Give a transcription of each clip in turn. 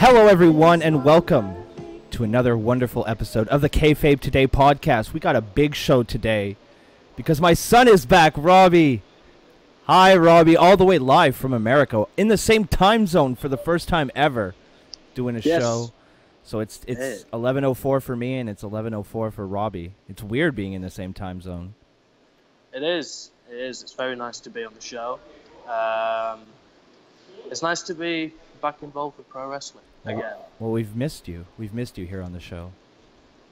Hello, everyone, and welcome to another wonderful episode of the Kayfabe Today podcast. We got a big show today because my son is back, Robbie. Hi, Robbie, all the way live from America in the same time zone for the first time ever doing a show. So it's 11:04 for me and it's 11:04 for Robbie. It's weird being in the same time zone. It is. It's very nice to be on the show. It's nice to be back involved with pro wrestling again. Well, we've missed you. We've missed you here on the show.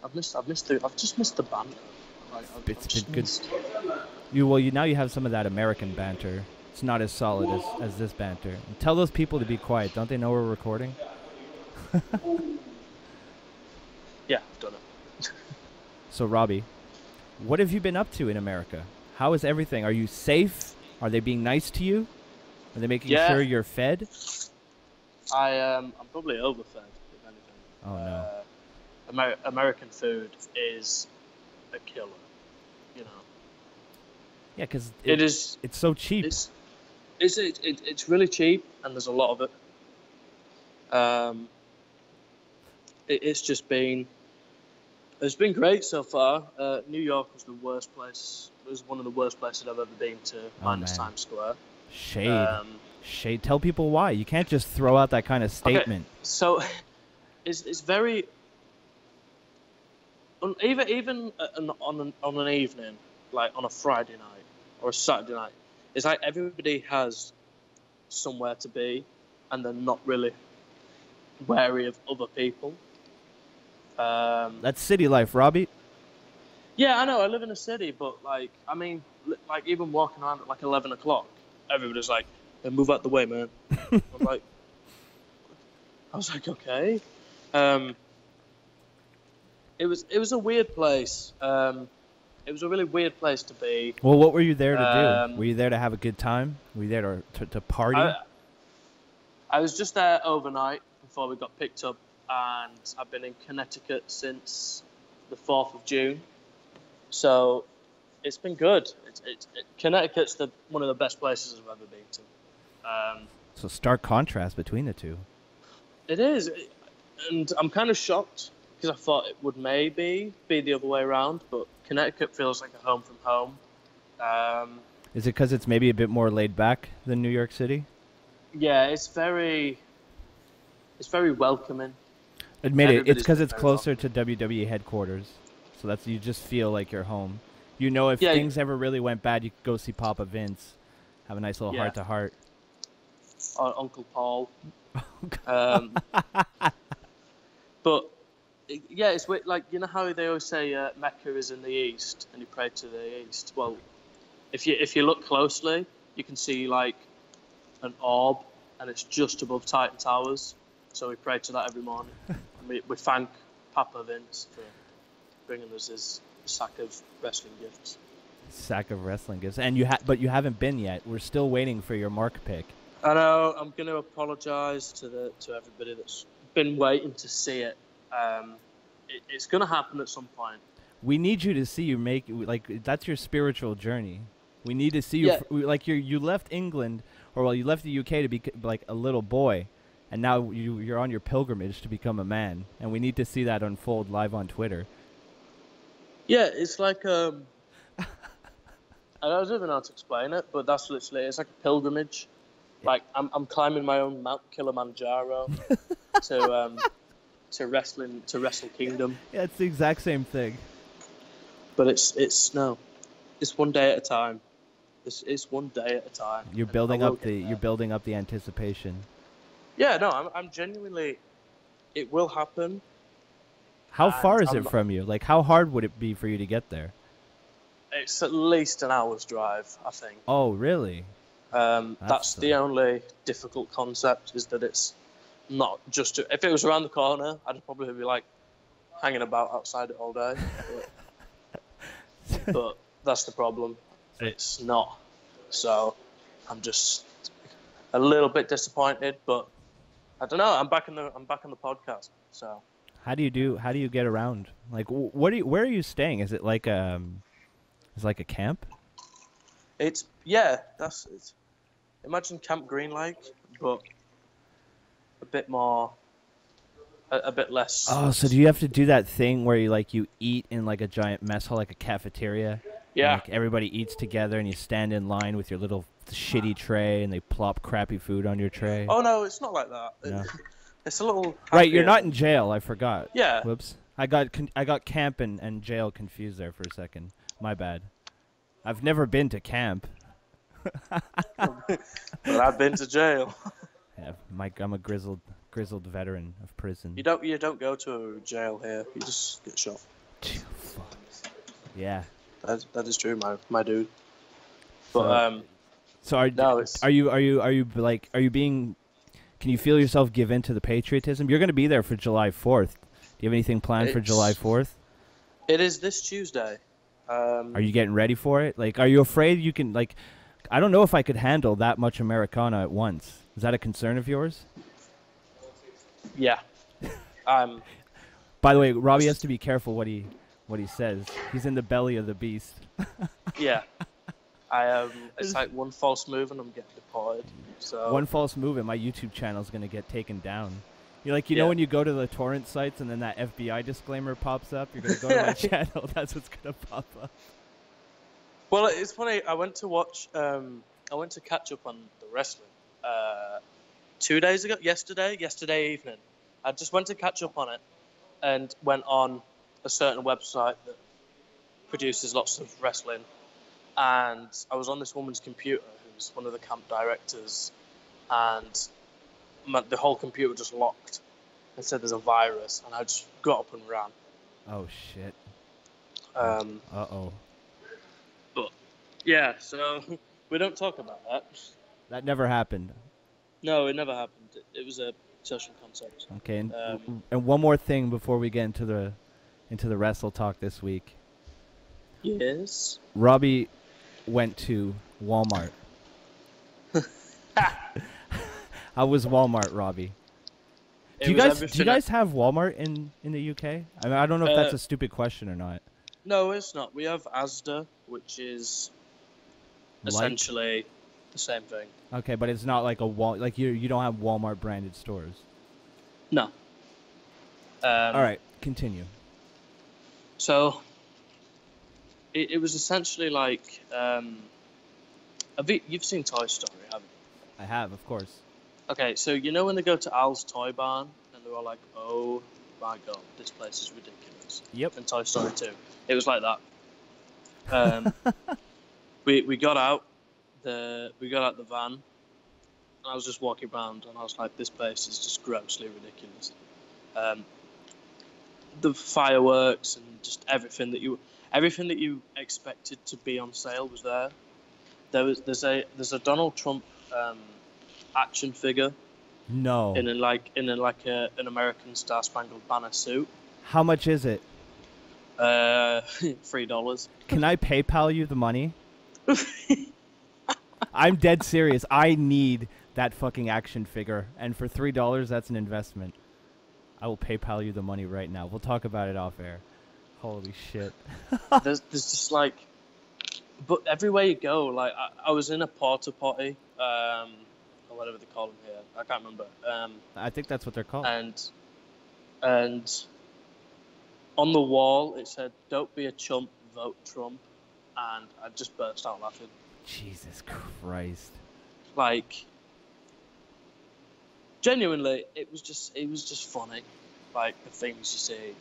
I've just missed the banter. It's been good. Now you have some of that American banter. It's not as solid as this banter. And tell those people to be quiet. Don't they know we're recording? Yeah, I've done it. So, Robbie, what have you been up to in America? How is everything? Are you safe? Are they being nice to you? Are they making sure you're fed? I'm probably overfed, if anything. Oh, no. American food is a killer, you know. Yeah, because it's so cheap. It's really cheap, and there's a lot of it. It's been great so far. New York was the worst place. It was one of the worst places I've ever been to, minus Times Square. Shade. Tell people why. You can't just throw out that kind of statement. Okay, so it's very even on an evening, like on a Friday night or a Saturday night, it's like everybody has somewhere to be, and they're not really wary of other people. That's city life, Robbie. Yeah, I know. I live in a city, but even walking around at 11 o'clock, everybody's like, hey, "Move out the way, man." I was like, okay. It was a weird place. It was a really weird place to be. Well, what were you there to do? Were you there to have a good time? Were you there to party? I was just there overnight before we got picked up, and I've been in Connecticut since the 4th of June. So it's been good. Connecticut's one of the best places I've ever been to. So stark contrast between the two. It is. And I'm kind of shocked because I thought it would maybe be the other way around, but Connecticut feels like a home from home. Is it because it's maybe a bit more laid back than New York City? Yeah, it's very welcoming. Admit it, it's because it's closer to WWE headquarters. So you just feel like you're home. You know, if things ever really went bad, you could go see Papa Vince, have a nice little heart-to-heart. Or Uncle Paul. But yeah, it's weird, like, you know how they always say Mecca is in the east and you pray to the east. Well, if you look closely, you can see like an orb, and it's just above Titan Towers. So we pray to that every morning. And we thank Papa Vince for bringing us his sack of wrestling gifts. Sack of wrestling gifts, and but you haven't been yet. We're still waiting for your mark pick. I know. I'm going to apologize to everybody that's been waiting to see it. It's going to happen at some point. We need you to see you make that's your spiritual journey. We need to see you you left England, you left the UK to be like a little boy, and now you're on your pilgrimage to become a man, and we need to see that unfold live on Twitter. Yeah, it's like I don't even know how to explain it, but that's literally it's like a pilgrimage. Like I'm climbing my own Mount Kilimanjaro to Wrestle Kingdom. Yeah, it's the exact same thing. But it's one day at a time. It's one day at a time. You're building up the anticipation. Yeah, no, I'm genuinely. It will happen. How far is it from you? Like, how hard would it be for you to get there? It's at least an hour's drive, I think. Oh, really? That's the only difficult concept, is that it's not just... If it was around the corner, I'd probably be, like, hanging about outside it all day. But that's the problem. It's not. So I'm just a little bit disappointed, but I don't know. I'm back in the podcast, so... How do you get around? Like, where are you staying? Is it like a camp? It's imagine Camp Green Lake, but a bit more a bit less. Oh, so do you have to do that thing where you eat in like a giant mess hall, like a cafeteria? Yeah. And, like everybody eats together, and you stand in line with your little shitty tray, and they plop crappy food on your tray. Oh no, it's not like that. No. It's a little. Right, you're not in jail. I forgot. Yeah. Whoops. I got camp and jail confused there for a second. My bad. I've never been to camp. But I've been to jail. Yeah, I'm a grizzled veteran of prison. You don't go to jail here. You just get shot. Yeah. That is true, my dude. But so are you being? Can you feel yourself give in to the patriotism? You're going to be there for July 4th. Do you have anything planned for July 4th? It is this Tuesday. Are you getting ready for it? Like, are you afraid you can I don't know if I could handle that much Americana at once. Is that a concern of yours? Yeah. By the way, Robbie has to be careful what he says. He's in the belly of the beast. Yeah. It's like one false move and I'm getting deported. So one false move and my YouTube channel is gonna get taken down. You know when you go to the torrent sites and then that FBI disclaimer pops up, you're gonna go to my channel. That's what's gonna pop up. Well, it's funny. I went to catch up on the wrestling 2 days ago. Yesterday evening. I just went to catch up on it and went on a certain website that produces lots of wrestling. And I was on this woman's computer, who's one of the camp directors, and the whole computer just locked and said there's a virus, and I just got up and ran. Oh shit. But yeah, so we don't talk about that. That never happened. No, it never happened. It was a social concept. Okay, and one more thing before we get into the wrestle talk this week. Yes. Robbie went to Walmart. How was Walmart, Robbie? Do you guys have Walmart in the UK? I mean, I don't know if that's a stupid question or not. No, it's not. We have Asda, which is essentially the same thing. Okay, but it's not like you don't have Walmart branded stores. No. All right, continue. So it was essentially like you've seen Toy Story, haven't you? I have, of course. Okay, so you know when they go to Al's Toy Barn and they're all like, "Oh my god, this place is ridiculous." Yep. And Toy Story 2, it was like that. We got out the van, and I was just walking around, and I was like, "This place is just grossly ridiculous." The fireworks and just everything that you expected to be on sale was there. There's a Donald Trump action figure. No. In an American Star Spangled Banner suit. How much is it? $3. Can I PayPal you the money? I'm dead serious. I need that fucking action figure, and for $3, that's an investment. I will PayPal you the money right now. We'll talk about it off air. Holy shit. there's just like, but everywhere you go, like I was in a porta potty, or whatever they call them here. I can't remember. I think that's what they're called. And on the wall it said, "Don't be a chump, vote Trump," and I just burst out laughing. Jesus Christ. Like, genuinely, it was just funny, like the things you see.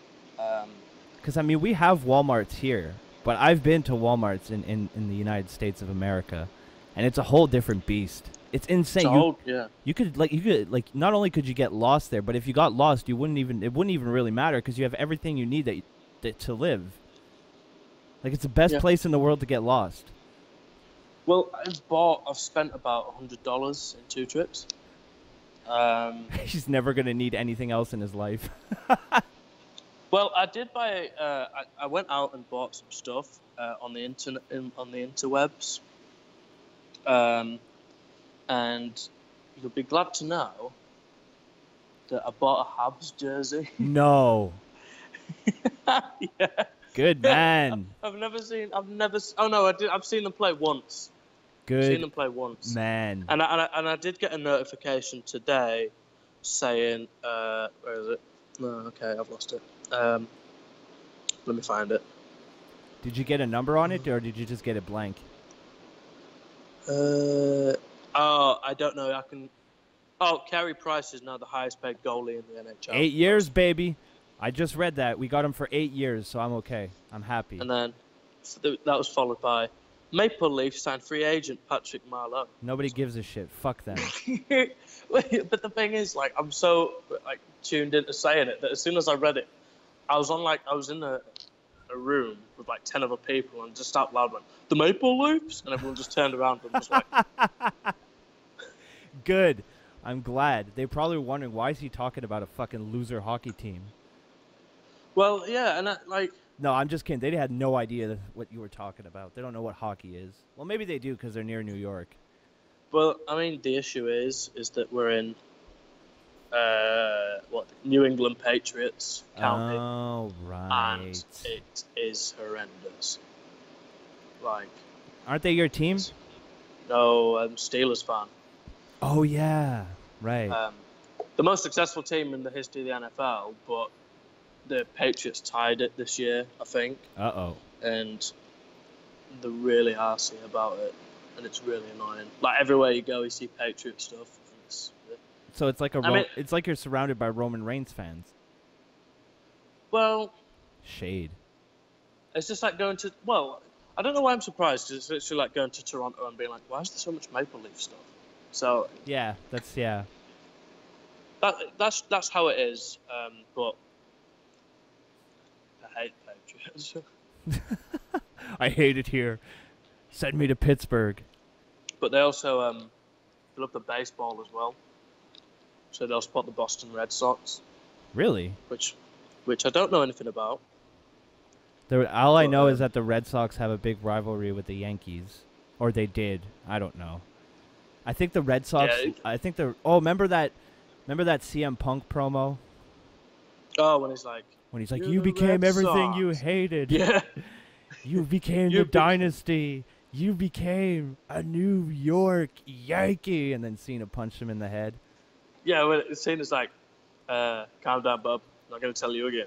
Because I mean, we have WalMarts here, but I've been to WalMarts in the United States of America, and it's a whole different beast. It's insane. You could not only could you get lost there, but if you got lost, it wouldn't even really matter because you have everything you need to live. Like, it's the best place in the world to get lost. Well, I've spent about $100 in 2 trips. He's never gonna need anything else in his life. Well, I did buy. I went out and bought some stuff on the interwebs, and you'll be glad to know that I bought a Habs jersey. No. Yeah. Good man. I've never. Oh no, I did. I've seen them play once. Good. I've seen them play once. Man. And I did get a notification today saying, where is it? No, okay, I've lost it. Let me find it. Did you get a number on it, or did you just get it blank? Oh, I don't know. I can. Oh, Carey Price is now the highest paid goalie in the NHL. 8 years, baby. I just read that. We got him for 8 years, so I'm okay. I'm happy. And then that was followed by Maple Leafs signed free agent Patrick Marleau. Nobody gives a shit. Fuck them. But the thing is, like, I'm so like tuned into saying it that as soon as I read it, I was in a room with like 10 other people and just out loud went, "The Maple Leafs," and everyone just turned around and was like, Good. I'm glad. They probably were wondering, why is he talking about a fucking loser hockey team? well, yeah, and No, I'm just kidding. They had no idea what you were talking about. They don't know what hockey is. Well, maybe they do because they're near New York. well, I mean, the issue is that we're in New England Patriots county. Oh, right. And it is horrendous. Like, Aren't they your team? no, I'm Steelers fan. Oh, yeah. Right. The most successful team in the history of the NFL, but the Patriots tied it this year, I think. Uh-oh. And they're really arsey about it, and it's really annoying. Like, everywhere you go, you see Patriot stuff. So it's like it's like you're surrounded by Roman Reigns fans. Well, Shade. it's just like going to, well, I don't know why I'm surprised, because it's literally like going to Toronto and being like, why is there so much Maple Leaf stuff? So Yeah, that's that's how it is. But I hate Patriots. I hate it here. Send me to Pittsburgh. But they also they love the baseball as well. So they'll support the Boston Red Sox, Really? which I don't know anything about. All I know is that the Red Sox have a big rivalry with the Yankees. Or they did. I don't know. I think the Red Sox... Yeah, remember that CM Punk promo? Oh, when he's like, You became Red everything Sox. you hated. Yeah. You became the dynasty. You became a New York Yankee. And then Cena punched him in the head. Yeah, when it's seen as like, calm down, bub. I'm not going to tell you again.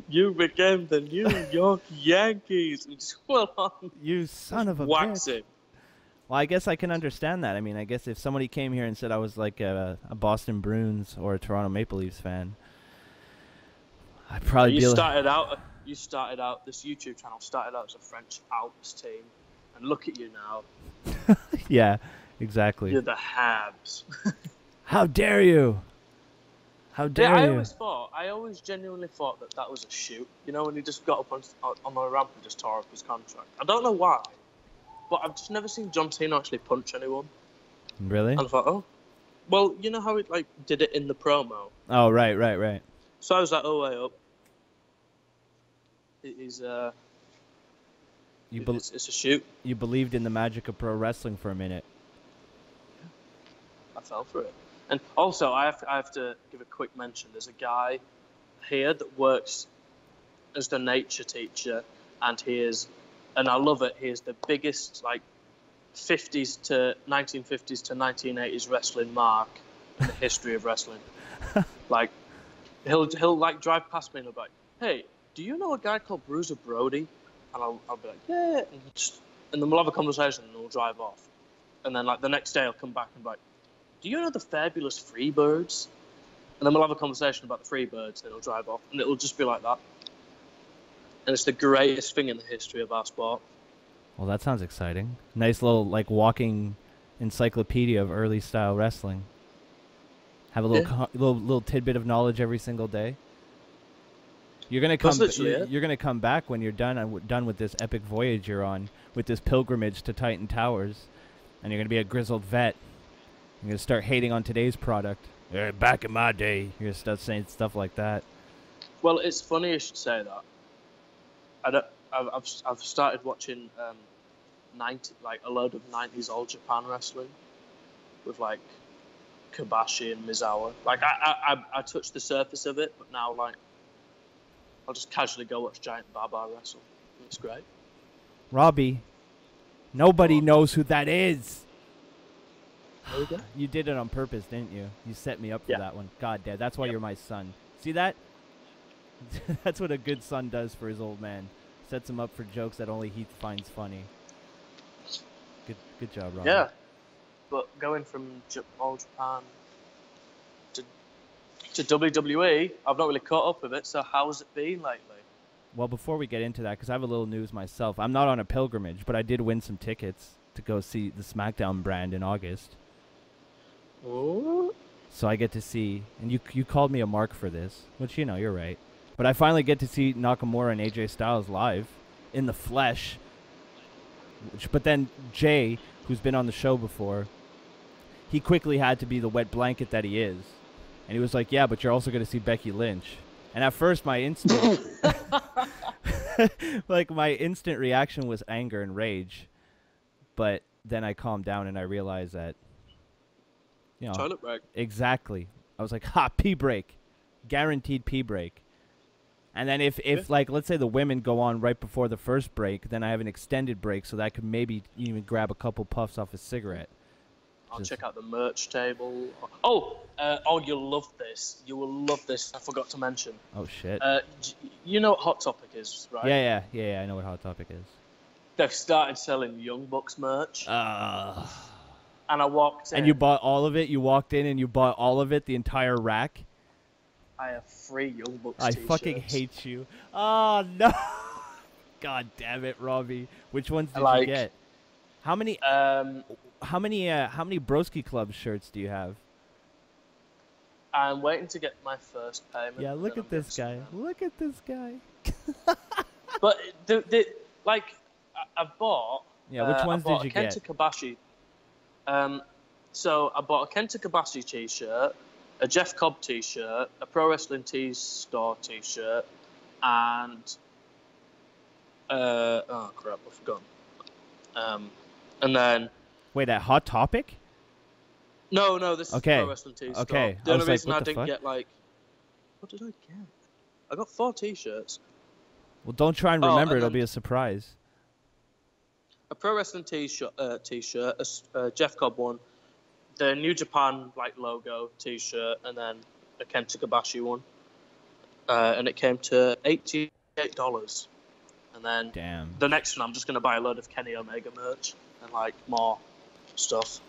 You became the New York Yankees. And just well on. You son of a Wax bitch. it. Well, I guess I can understand that. I mean, I guess if somebody came here and said I was like a Boston Bruins or a Toronto Maple Leafs fan, I'd probably be You started out, this YouTube channel started out as a French Alps team. And look at you now. Yeah, exactly. You're the Habs. How dare you? How dare you? I always genuinely thought that was a shoot. You know, when he just got up on the ramp and just tore up his contract. I don't know why, but I've just never seen John Cena actually punch anyone. Really? And I thought, oh, well, you know how he like did it in the promo. Oh, right. So I was like, oh, way up. It's a shoot. You believed in the magic of pro wrestling for a minute. I fell for it. And also, I have to give a quick mention. There's a guy here that works as the nature teacher, and I love it. He is the biggest, like, 1950s to 1980s wrestling mark in the history of wrestling. Like, he'll like drive past me and he'll be like, "Hey, do you know a guy called Bruiser Brody?" And I'll be like, "Yeah," and then we'll have a conversation and we'll drive off. And then like the next day I'll come back and be like, "Do you know the fabulous Freebirds?" And then we'll have a conversation about the Freebirds, and it'll drive off, and it'll just be like that. And it's the greatest thing in the history of our sport. Well, that sounds exciting. Nice little like walking encyclopedia of early style wrestling. Have a little tidbit of knowledge every single day. You're gonna come. You're gonna come back when you're done with this epic voyage you're on, with this pilgrimage to Titan Towers, and you're gonna be a grizzled vet. You're going to start hating on today's product. Back in my day, you're going to start saying stuff like that. Well, it's funny you should say that. I've started watching a load of 90s All Japan wrestling with like Kobashi and Misawa. Like I touched the surface of it, but now like I'll just casually go watch Giant Baba wrestle. It's great. Robbie, nobody knows who that is. Okay. You did it on purpose, didn't you? You set me up for that one. God damn, that's why you're my son. See that? That's what a good son does for his old man. Sets him up for jokes that only he finds funny. Good job, Robbie. Yeah, but going from All Japan to WWE, I've not really caught up with it. So how's it been lately? Well, before we get into that, because I have a little news myself, I'm not on a pilgrimage, but I did win some tickets to go see the Smackdown brand in August. Ooh. So I get to see, and you called me a mark for this, which, you know, you're right. But I finally get to see Nakamura and AJ Styles live in the flesh. But then Jay, who's been on the show before, he quickly had to be the wet blanket that he is. And he was like, yeah, but you're also going to see Becky Lynch. And at first my instant my instant reaction was anger and rage. But then I calmed down and I realized that, you know, toilet break. Exactly. I was like, pee break. Guaranteed pee break. And then if like, let's say the women go on right before the first break, then I have an extended break so that I could maybe even grab a couple puffs off a cigarette. I'll check out the merch table. Oh, you'll love this. You will love this. I forgot to mention. Oh, shit. You know what Hot Topic is, right? Yeah, I know what Hot Topic is. They've started selling Young Bucks merch. And I walked in. And you bought all of it? You walked in and you bought all of it, the entire rack? I have 3 Young Bucks I t-shirts. fucking hate you. Oh, no. God damn it, Robbie. Which ones did you get? How many Broski Club shirts do you have? I'm waiting to get my first payment. Yeah, look at this guy. Look at this guy. But I bought. Yeah, which ones did you get? Kenta Kobashi. So I bought a Kenta Kobashi t-shirt, a Jeff Cobb t-shirt, a Pro Wrestling Tees store t-shirt, and oh crap, I forgot. And then. Wait, at Hot Topic? No, this is Pro Wrestling Tees store. Okay. The only reason I didn't get what did I get? I got 4 t-shirts. Well, don't try and remember. It'll be a surprise. A Pro Wrestling t-shirt, a Jeff Cobb one, the New Japan logo t-shirt, and then a Kenta Kobashi one. And it came to $88. And then the next one, I'm just going to buy a load of Kenny Omega merch and more stuff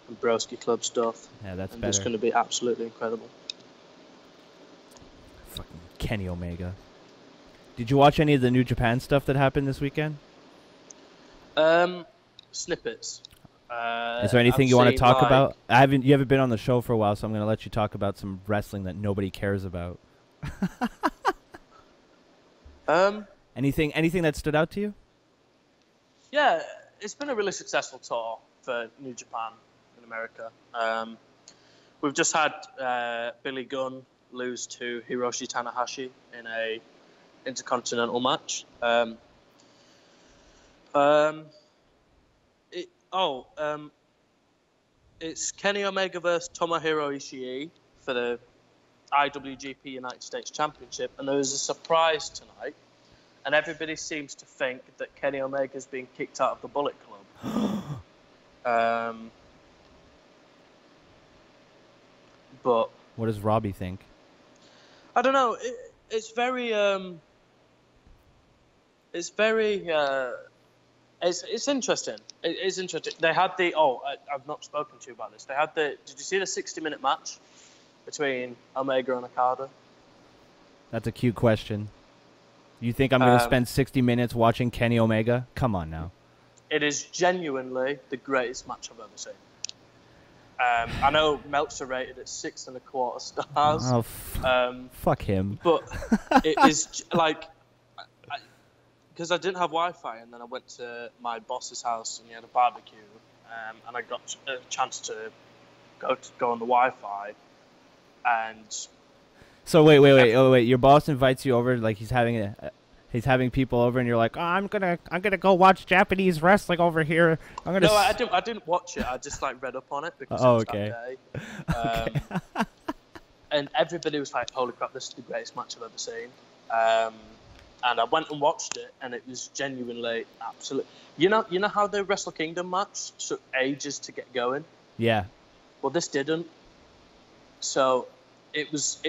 and Broski Club stuff. Yeah, that's and better. It's going to be absolutely incredible. Fucking Kenny Omega. Did you watch any of the New Japan stuff that happened this weekend? Snippets. Is there anything you want to talk about? You haven't been on the show for a while, so I'm going to let you talk about some wrestling that nobody cares about. Anything that stood out to you? Yeah, it's been a really successful tour for New Japan in America. We've just had Billy Gunn lose to Hiroshi Tanahashi in a intercontinental match. It's Kenny Omega versus Tomohiro Ishii for the IWGP United States Championship, and there was a surprise tonight, and everybody seems to think that Kenny Omega's been kicked out of the Bullet Club. But what does Robbie think? I don't know. It's very It's interesting. It's interesting. They had I've not spoken to you about this. Did you see the 60-minute match between Omega and Okada? That's a cute question. You think I'm going to spend 60 minutes watching Kenny Omega? Come on now. It is genuinely the greatest match I've ever seen. I know Meltzer rated it 6.25 stars. Oh, fuck him. But it is because I didn't have Wi-Fi, and then I went to my boss's house and he had a barbecue, and I got a chance to go on the Wi-Fi, and. So wait! Your boss invites you over, like he's having people over, and you're like, oh, I'm gonna go watch Japanese wrestling over here. No, I didn't watch it. I just read up on it because it was that day. And everybody was like, holy crap, this is the greatest match I've ever seen. And I went and watched it, and it was genuinely absolute. You know how the Wrestle Kingdom match took ages to get going? Yeah. Well, this didn't. So it was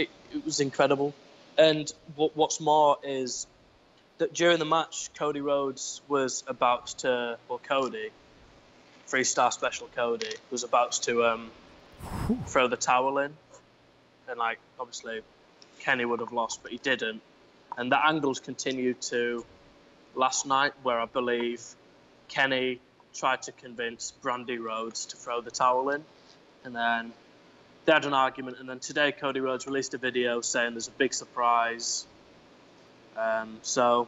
incredible. And what's more is that during the match, Cody Rhodes was about to, Cody, 3-star special Cody, was about to throw the towel in. And, like, obviously, Kenny would have lost, but he didn't. And the angles continued to last night, where I believe Kenny tried to convince Brandy Rhodes to throw the towel in. And then they had an argument. And then today, Cody Rhodes released a video saying there's a big surprise. So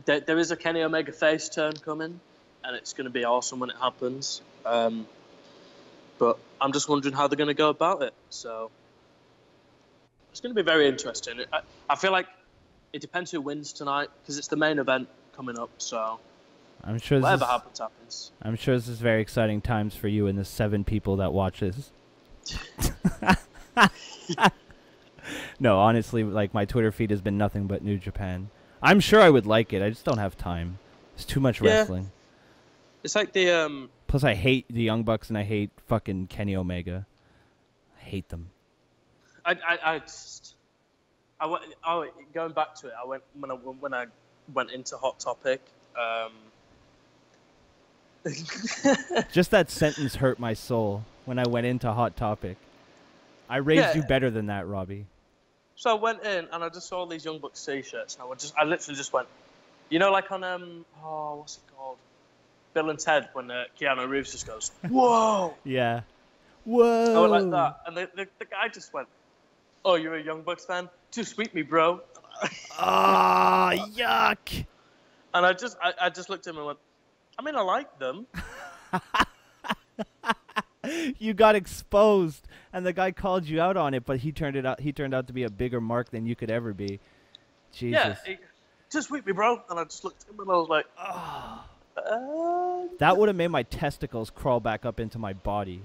there is a Kenny Omega face turn coming, and it's going to be awesome when it happens. But I'm just wondering how they're going to go about it. So it's going to be very interesting. I feel like it depends who wins tonight, because it's the main event coming up. So I'm sure whatever happens. I'm sure this is very exciting times for you and the 7 people that watch this. No, honestly, like, my Twitter feed has been nothing but New Japan. I'm sure I would like it. I just don't have time. It's too much wrestling. It's like the Plus, I hate the Young Bucks and I hate fucking Kenny Omega. I hate them. Going back to it, when I went into Hot Topic. Just that sentence hurt my soul when I went into Hot Topic. I raised you better than that, Robbie. So I went in and I just saw all these Young Bucks t-shirts, and I literally just went, you know, like on what's it called? Bill and Ted, when Keanu Reeves just goes, whoa. Yeah. Whoa. I went like that, and the guy just went, oh, you're a Young Bucks fan? Too sweet me, bro. Ah, yuck. And I just looked at him and went, I mean, I like them. You got exposed, and the guy called you out on it, but he turned out to be a bigger mark than you could ever be. Jesus. Yeah, just sweet me, bro. And I just looked at him and I was like, that would have made my testicles crawl back up into my body.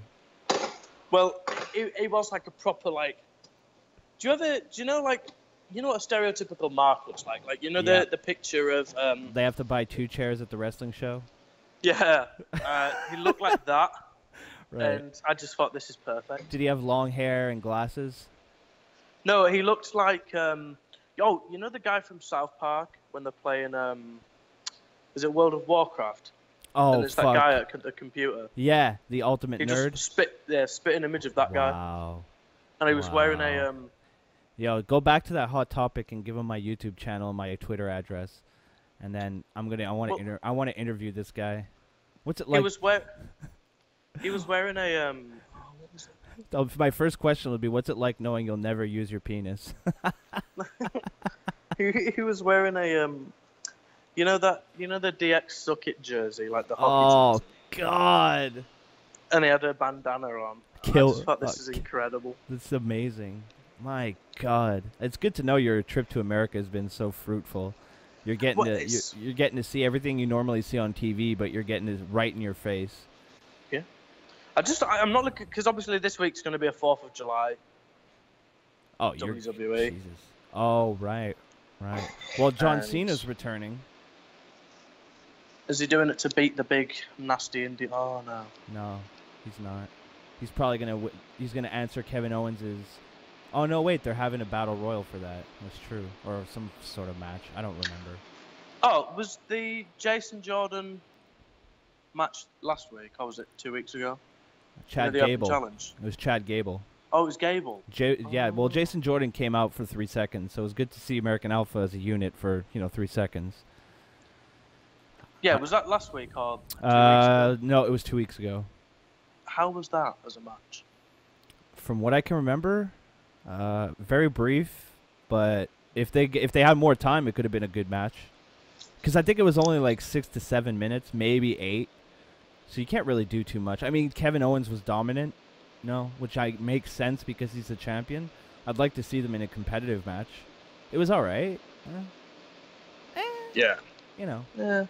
Well, it was like a proper, like, do you know what a stereotypical mark looks like? Like, you know, the picture of they have to buy 2 chairs at the wrestling show. Yeah, he looked like that. Right. And I just thought, this is perfect. Did he have long hair and glasses? No, he looked like, you know the guy from South Park when they're playing, is it World of Warcraft? Oh, and there's that guy at the computer. Yeah, the ultimate he nerd. Just spit an image of that guy. Wow. And he was wearing a, Yo, go back to that Hot Topic and give him my YouTube channel and my Twitter address, and then I want to interview this guy. What's it like? He was wearing a what was it? My first question would be, what's it like knowing you'll never use your penis? he was wearing a you know the DX Suck It jersey, like the hockey jersey. God. And he had a bandana on. I just thought, this is incredible. This is amazing. My God, it's good to know your trip to America has been so fruitful. You're getting you're getting to see everything you normally see on TV, but you're getting it right in your face. Yeah, I'm not looking, because obviously this week's going to be a 4th of July. Oh, WWE. Jesus. Oh, right. Well, John Cena's returning. Is he doing it to beat the big nasty Indian? Oh no. No, he's not. He's probably gonna answer Kevin Owens's. Oh, no, wait, they're having a battle royal for that. That's true. Or some sort of match. I don't remember. Oh, was the Jason Jordan match last week, or was it 2 weeks ago? Chad Gable. Challenge? It was Chad Gable. Oh, it was Gable. Yeah, well, Jason Jordan came out for 3 seconds, so it was good to see American Alpha as a unit for, 3 seconds. Yeah, was that last week or 2 weeks ago? No, it was 2 weeks ago. How was that as a match? From what I can remember... very brief, but if they had more time, it could have been a good match. Because I think it was only like 6 to 7 minutes, maybe 8. So you can't really do too much. I mean, Kevin Owens was dominant, which makes sense because he's the champion. I'd like to see them in a competitive match. It was all right. Yeah. Yeah.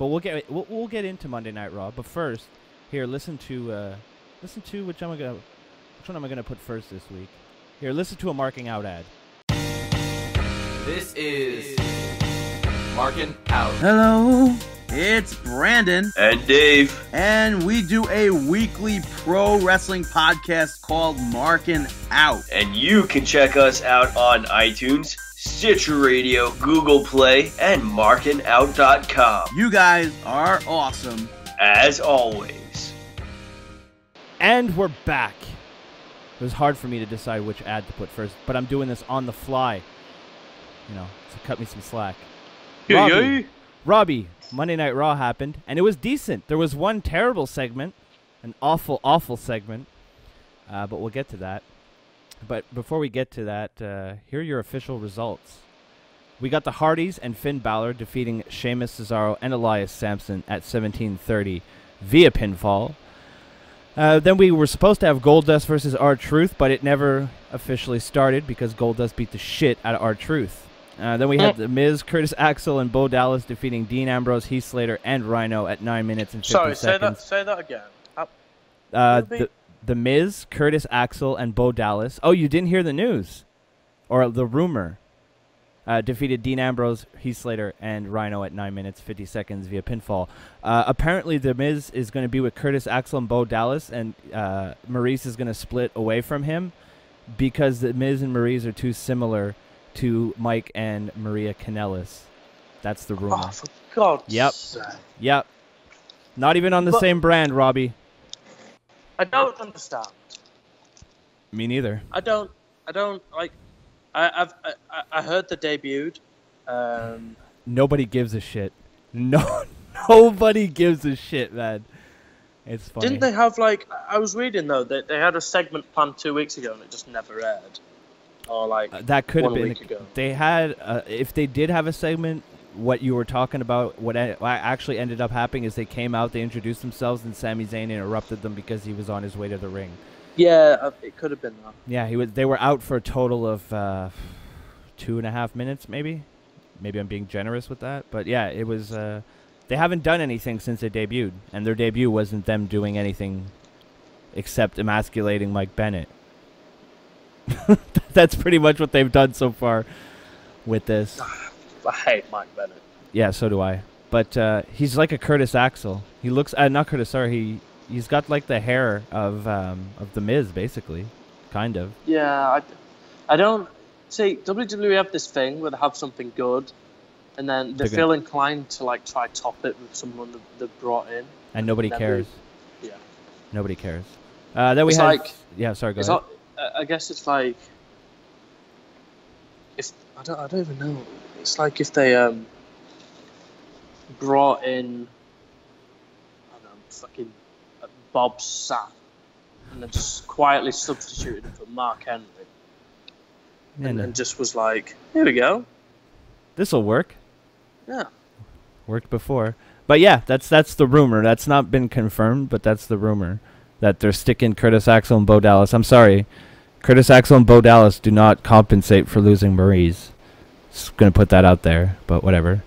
But we'll get into Monday Night Raw. But first, here, listen to which one am I going to put first this week? Here, listen to a marking out ad. This is Marking Out. Hello. It's Brandon. And Dave. And we do a weekly pro wrestling podcast called Markin' Out. And you can check us out on iTunes, Stitcher Radio, Google Play, and markinout.com. You guys are awesome. As always. And we're back. It was hard for me to decide which ad to put first, but I'm doing this on the fly. You know, so cut me some slack. Robbie, Monday Night Raw happened, and it was decent. There was one terrible segment, an awful, awful segment, but we'll get to that. But before we get to that, here are your official results. We got the Hardys and Finn Balor defeating Sheamus, Cesaro, and Elias Sampson at 17:30 via pinfall. Then we were supposed to have Goldust versus R-Truth, but it never officially started because Goldust beat the shit out of R-Truth. Then we had The Miz, Curtis Axel, and Bo Dallas defeating Dean Ambrose, Heath Slater, and Rhino at 9 minutes and 50 seconds. Say that again. The Miz, Curtis Axel, and Bo Dallas. Oh, you didn't hear the news? Or the rumor. Defeated Dean Ambrose, Heath Slater, and Rhino at 9 minutes, 50 seconds via pinfall. Apparently, The Miz is going to be with Curtis Axel and Bo Dallas, and Maurice is going to split away from him because The Miz and Maurice are too similar to Mike and Maria Kanellis. That's the rumor. Oh, for God's sake. Yep. Not even on the same brand, Robbie. I don't understand. Me neither. I don't like. I heard the debuted. Nobody gives a shit. Nobody gives a shit, man. It's funny. Didn't they have like? I was reading though that they had a segment planned 2 weeks ago and it just never aired. Or like that could have been. 1 week ago. They had. If they did have a segment, what you were talking about, what actually ended up happening is they came out, they introduced themselves, and Sami Zayn interrupted them because he was on his way to the ring. Yeah, it could have been that. Yeah, they were out for a total of 2.5 minutes, maybe. Maybe I'm being generous with that, but yeah, it was. They haven't done anything since they debuted, and their debut wasn't them doing anything except emasculating Mike Bennett. That's pretty much what they've done so far with this. I hate Mike Bennett. Yeah, so do I. But he's like a Curtis Axel. He looks not Curtis. Sorry, he's got like the hair of the Miz, basically, kind of. Yeah, I don't see WWE have this thing where they have something good, and then they feel inclined to like try top it with someone they've brought in, and nobody cares. Yeah, nobody cares. Then we had. Yeah, sorry. Go ahead. I guess it's like if I don't even know. It's like if they brought in I don't know, fucking Bob Sapp and then just quietly substituted him for Mark Henry and just was like, here we go. This'll work. Yeah. Worked before. But yeah, that's the rumor. That's not been confirmed, but that's the rumor. That they're sticking Curtis Axel and Bo Dallas. I'm sorry. Curtis Axel and Bo Dallas do not compensate for losing Maurice. Just going to put that out there, but whatever.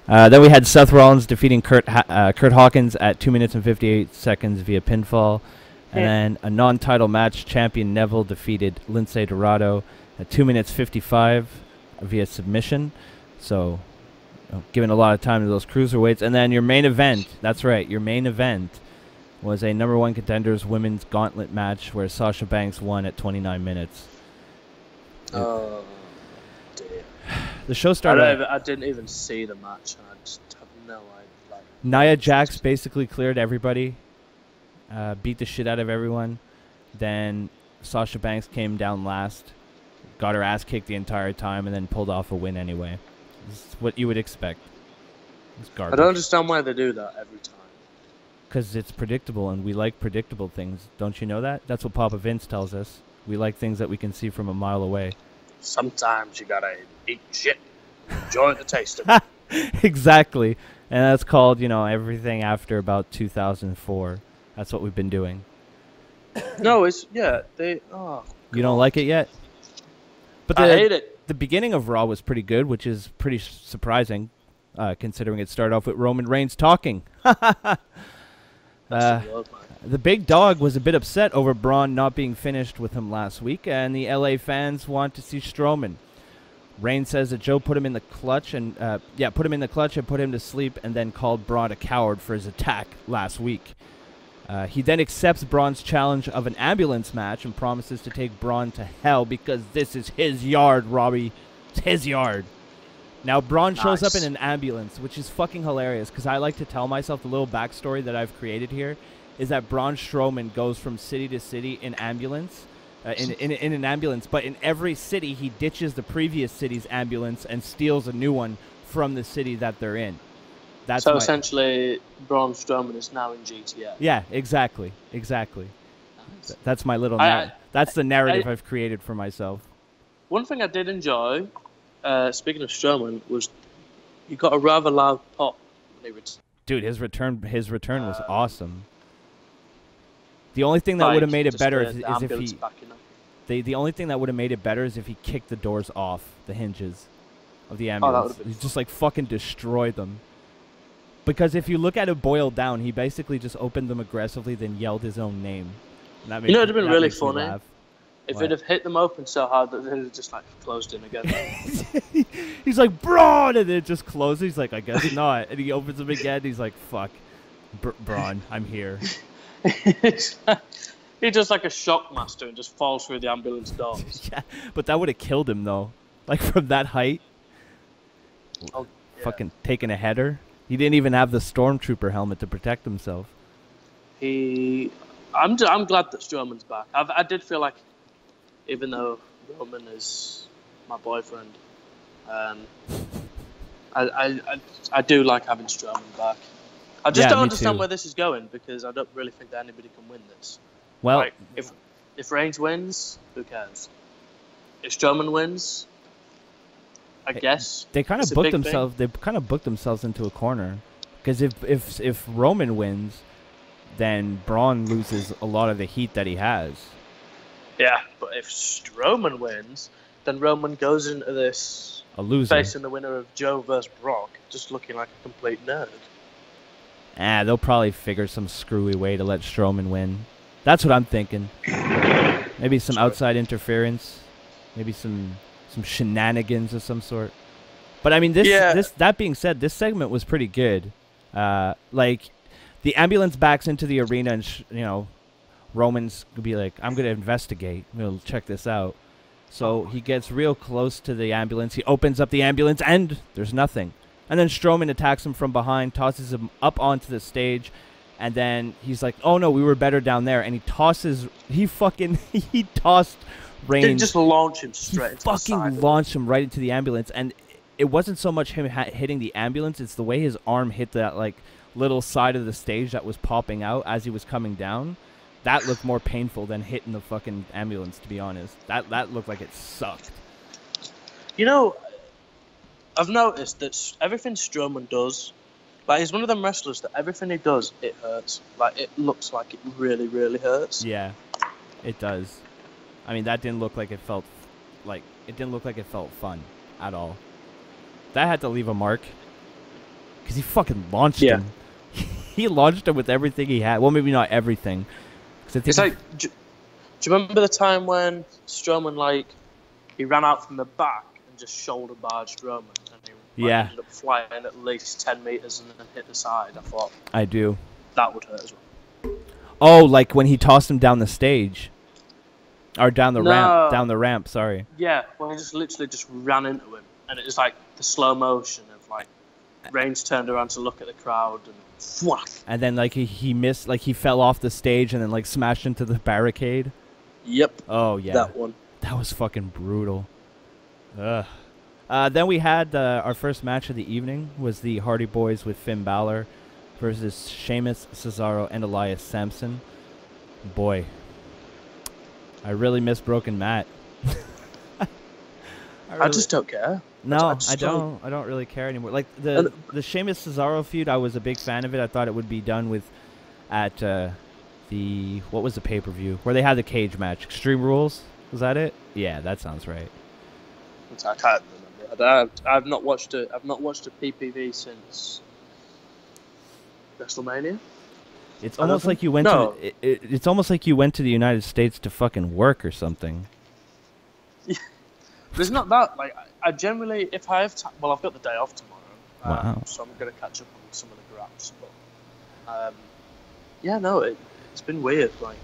Then we had Seth Rollins defeating Curt Hawkins at 2 minutes and 58 seconds via pinfall. And then a non-title match, champion Neville defeated Lince Dorado at 2 minutes 55 via submission. So, giving a lot of time to those cruiserweights. And then your main event, that's right, your main event was a #1 contenders women's gauntlet match where Sasha Banks won at 29 minutes. Oh, dear. The show started. I didn't even see the match. I just have no idea. Nia Jax basically cleared everybody, beat the shit out of everyone. Then Sasha Banks came down last, got her ass kicked the entire time, and then pulled off a win anyway. This is what you would expect. It's garbage. I don't understand why they do that every time. Because it's predictable, and we like predictable things. Don't you know that? That's what Papa Vince tells us. We like things that we can see from a mile away. Sometimes you gotta eat shit. Enjoy the taste of it. Exactly. And that's called, everything after about 2004. That's what we've been doing. No, it's, yeah, they, oh. You don't like it yet? But I hate it. The beginning of Raw was pretty good, which is pretty surprising, considering it started off with Roman Reigns talking. The big dog was a bit upset over Braun not being finished with him last week, and the LA fans want to see Strowman. Reigns says that Joe put him in the clutch and put him in the clutch and put him to sleep, and then called Braun a coward for his attack last week. He then accepts Braun's challenge of an ambulance match and promises to take Braun to hell because this is his yard, Robbie. It's his yard. Now, Braun shows up in an ambulance, which is fucking hilarious because I like to tell myself the little backstory that I've created here is that Braun Strowman goes from city to city in ambulance, in an ambulance, but in every city he ditches the previous city's ambulance and steals a new one from the city that they're in. That's so essentially, Braun Strowman is now in GTA. Yeah, exactly. Nice. That's my little. That's the narrative I've created for myself. One thing I did enjoy, speaking of Strowman, was he got a rather loud pop when he returned. Dude, his return was awesome. The only thing that would have made it better is if he. The only thing that would have made it better is if he kicked the doors off the hinges of the ambulance. He just like fucking destroyed them. Because if you look at it boiled down, he basically just opened them aggressively, then yelled his own name. And that it would have been really funny if What? it'd have hit them open so hard that they'd just like closed in again. He's like, Braun! And then it just closes. He's like, I guess not. And he opens them again. He's like, fuck. Braun, I'm here. He's just like a shockmaster and just falls through the ambulance doors. Yeah, but that would have killed him, though. Like, from that height. Oh, yeah. Fucking taking a header. He didn't even have the Stormtrooper helmet to protect himself. I'm glad that Strowman's back. I did feel like, even though Roman is my boyfriend, I do like having Strowman back. I just don't understand where this is going because I don't really think that anybody can win this. Well, like, if Reigns wins, who cares? If Strowman wins, I guess they kind of booked themselves. They kind of booked themselves into a corner because if Roman wins, then Braun loses a lot of the heat that he has. Yeah, but if Strowman wins, then Roman goes into this a loser, facing the winner of Joe versus Brock, just looking like a complete nerd. They'll probably figure some screwy way to let Strowman win. That's what I'm thinking. Maybe some outside interference, maybe some shenanigans of some sort. But I mean, that being said, this segment was pretty good. Like, the ambulance backs into the arena, and Roman's gonna be like, "I'm gonna investigate. We'll check this out." So he gets real close to the ambulance. He opens up the ambulance, and there's nothing. And then Strowman attacks him from behind, tosses him up onto the stage, and then he's like, "Oh no, we were better down there." And he tossed Reigns. Didn't just launch him straight into the side. Fucking launched him right into the ambulance, and it wasn't so much him hitting the ambulance; it's the way his arm hit that like little side of the stage that was popping out as he was coming down. That looked more painful than hitting the fucking ambulance, to be honest. That looked like it sucked. I've noticed that everything Strowman does, like, he's one of them wrestlers that everything he does, it hurts. Like, it looks like it really, really hurts. Yeah, it does. I mean, that didn't look like it felt fun at all. That had to leave a mark because he fucking launched him. He launched him with everything he had. Well, maybe not everything. It's like, do you remember the time when Strowman, like, he ran out from the back and just shoulder barged Roman, and he ended up flying at least 10 meters and then hit the side? I thought, I do. That would hurt as well. Oh, like when he tossed him down the stage. Or down the ramp, sorry. Yeah, well, he just literally just ran into him. And it was like the slow motion of, like, Reigns turned around to look at the crowd and whack. And then, like, he missed, like, he fell off the stage and then, like, smashed into the barricade. Yep. Oh, yeah. That one. That was fucking brutal. Ugh. Then we had our first match of the evening was the Hardy Boys with Finn Balor versus Sheamus, Cesaro, and Elias Sampson. Boy, I really miss Broken Matt. I just don't care. No, I don't really care anymore. Like the Sheamus Cesaro feud, I was a big fan of it. I thought it would be done with at what was the pay-per-view where they had the cage match, Extreme Rules. Was that it? Yeah, that sounds right. I can't remember. I've not watched a PPV since WrestleMania. It's almost like you went to it's almost like you went to the United States to fucking work or something. There's not that. Like, I generally, if I have time, well, I've got the day off tomorrow, Wow. so I'm going to catch up on some of the graps. But, yeah, no, it's been weird. Like,